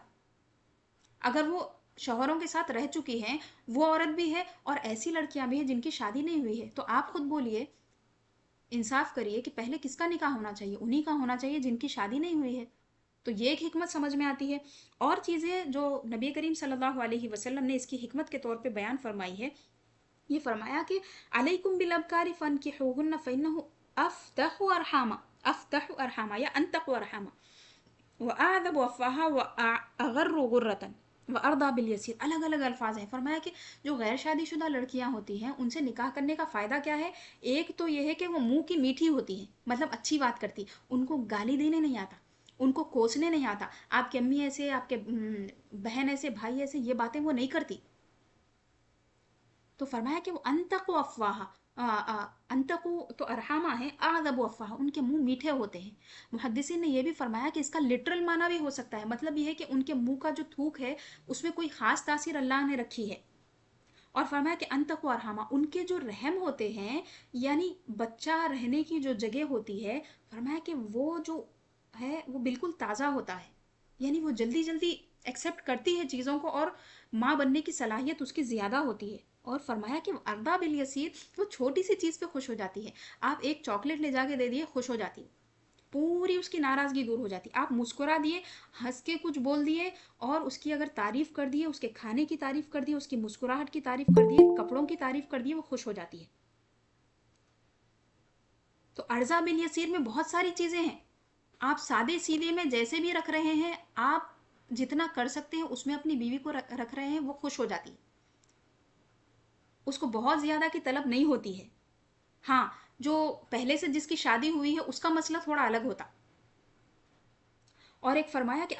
اگر وہ شوہروں کے ساتھ رہ چکی ہیں، وہ عورت بھی ہے، اور ایسی لڑکیاں بھی ہیں جن کی شادی نہیں ہوئی ہے. تو آپ خود بولیے، انصاف کریے کہ پہلے کس کا نکاح ہونا چاہیے؟ انہی کا ہونا چاہیے جن کی شادی نہیں ہوئی ہے. تو یہ ایک حکمت سمجھ میں آتی ہے. اور چیزیں جو نبی کریم صلی اللہ علیہ وسلم نے اس کی حکمت کے طور پہ بیان فرمائی ہے، یہ فرمایا کہ علیکم بالابکار فانکحوہن فانہ افدح ارحاما. अफ्तह अरहामा या अंतक अरहामा, व आदब वफ़ाहा व अगर गुर्रतन व अर्दा बिल यसीर। अलग अलग अल्फाज हैं। फरमाया कि जो गैर शादीशुदा लड़कियां होती हैं उनसे निकाह करने का फ़ायदा क्या है। एक तो ये है कि वो मुंह की मीठी होती हैं, मतलब अच्छी बात करती, उनको गाली देने नहीं आता, उनको कोसने नहीं आता, आपकी अम्मी ऐसे, आपके बहन ऐसे, भाई ऐसे, ये बातें वो नहीं करती। तो फरमाया कि वो अनतक अफवाह, अनतकु तो अरहामा है, आदब अफवाह, उनके मुंह मीठे होते हैं। मुहद्दिसीन ने यह भी फरमाया कि इसका लिटरल माना भी हो सकता है, मतलब यह है कि उनके मुंह का जो थूक है उसमें कोई खास तासीर अल्लाह ने रखी है। और फरमाया कि अनतकु अरहामा, उनके जो रहम होते हैं, यानी बच्चा रहने की जो जगह होती है, फरमाया कि वो जो है वो बिल्कुल ताज़ा होता है, यानी वो जल्दी जल्दी एक्सेप्ट करती है चीज़ों को, और माँ बनने की सलाहियत उसकी ज़्यादा होती है। और फरमाया कि अर्दा बिल यसीर, वो छोटी सी चीज़ पे खुश हो जाती है। आप एक चॉकलेट ले जाके दे दिए, खुश हो जाती है, पूरी उसकी नाराज़गी दूर हो जाती। आप मुस्कुरा दिए, हंस के कुछ बोल दिए, और उसकी अगर तारीफ़ कर दिए, उसके खाने की तारीफ़ कर दी, उसकी मुस्कुराहट की तारीफ़ कर दी, कपड़ों की तारीफ़ कर दी, वो खुश हो जाती है। तो अर्जा बिल यसीर में बहुत सारी चीज़ें हैं। आप सादे सीधे में जैसे भी रख रहे हैं, आप जितना कर सकते हैं उसमें अपनी बीवी को रख रहे हैं, वो खुश हो जाती है, उसको बहुत ज़्यादा की तलब नहीं होती है। हाँ, जो पहले से जिसकी शादी हुई है उसका मसला थोड़ा अलग होता। और एक फरमाया कि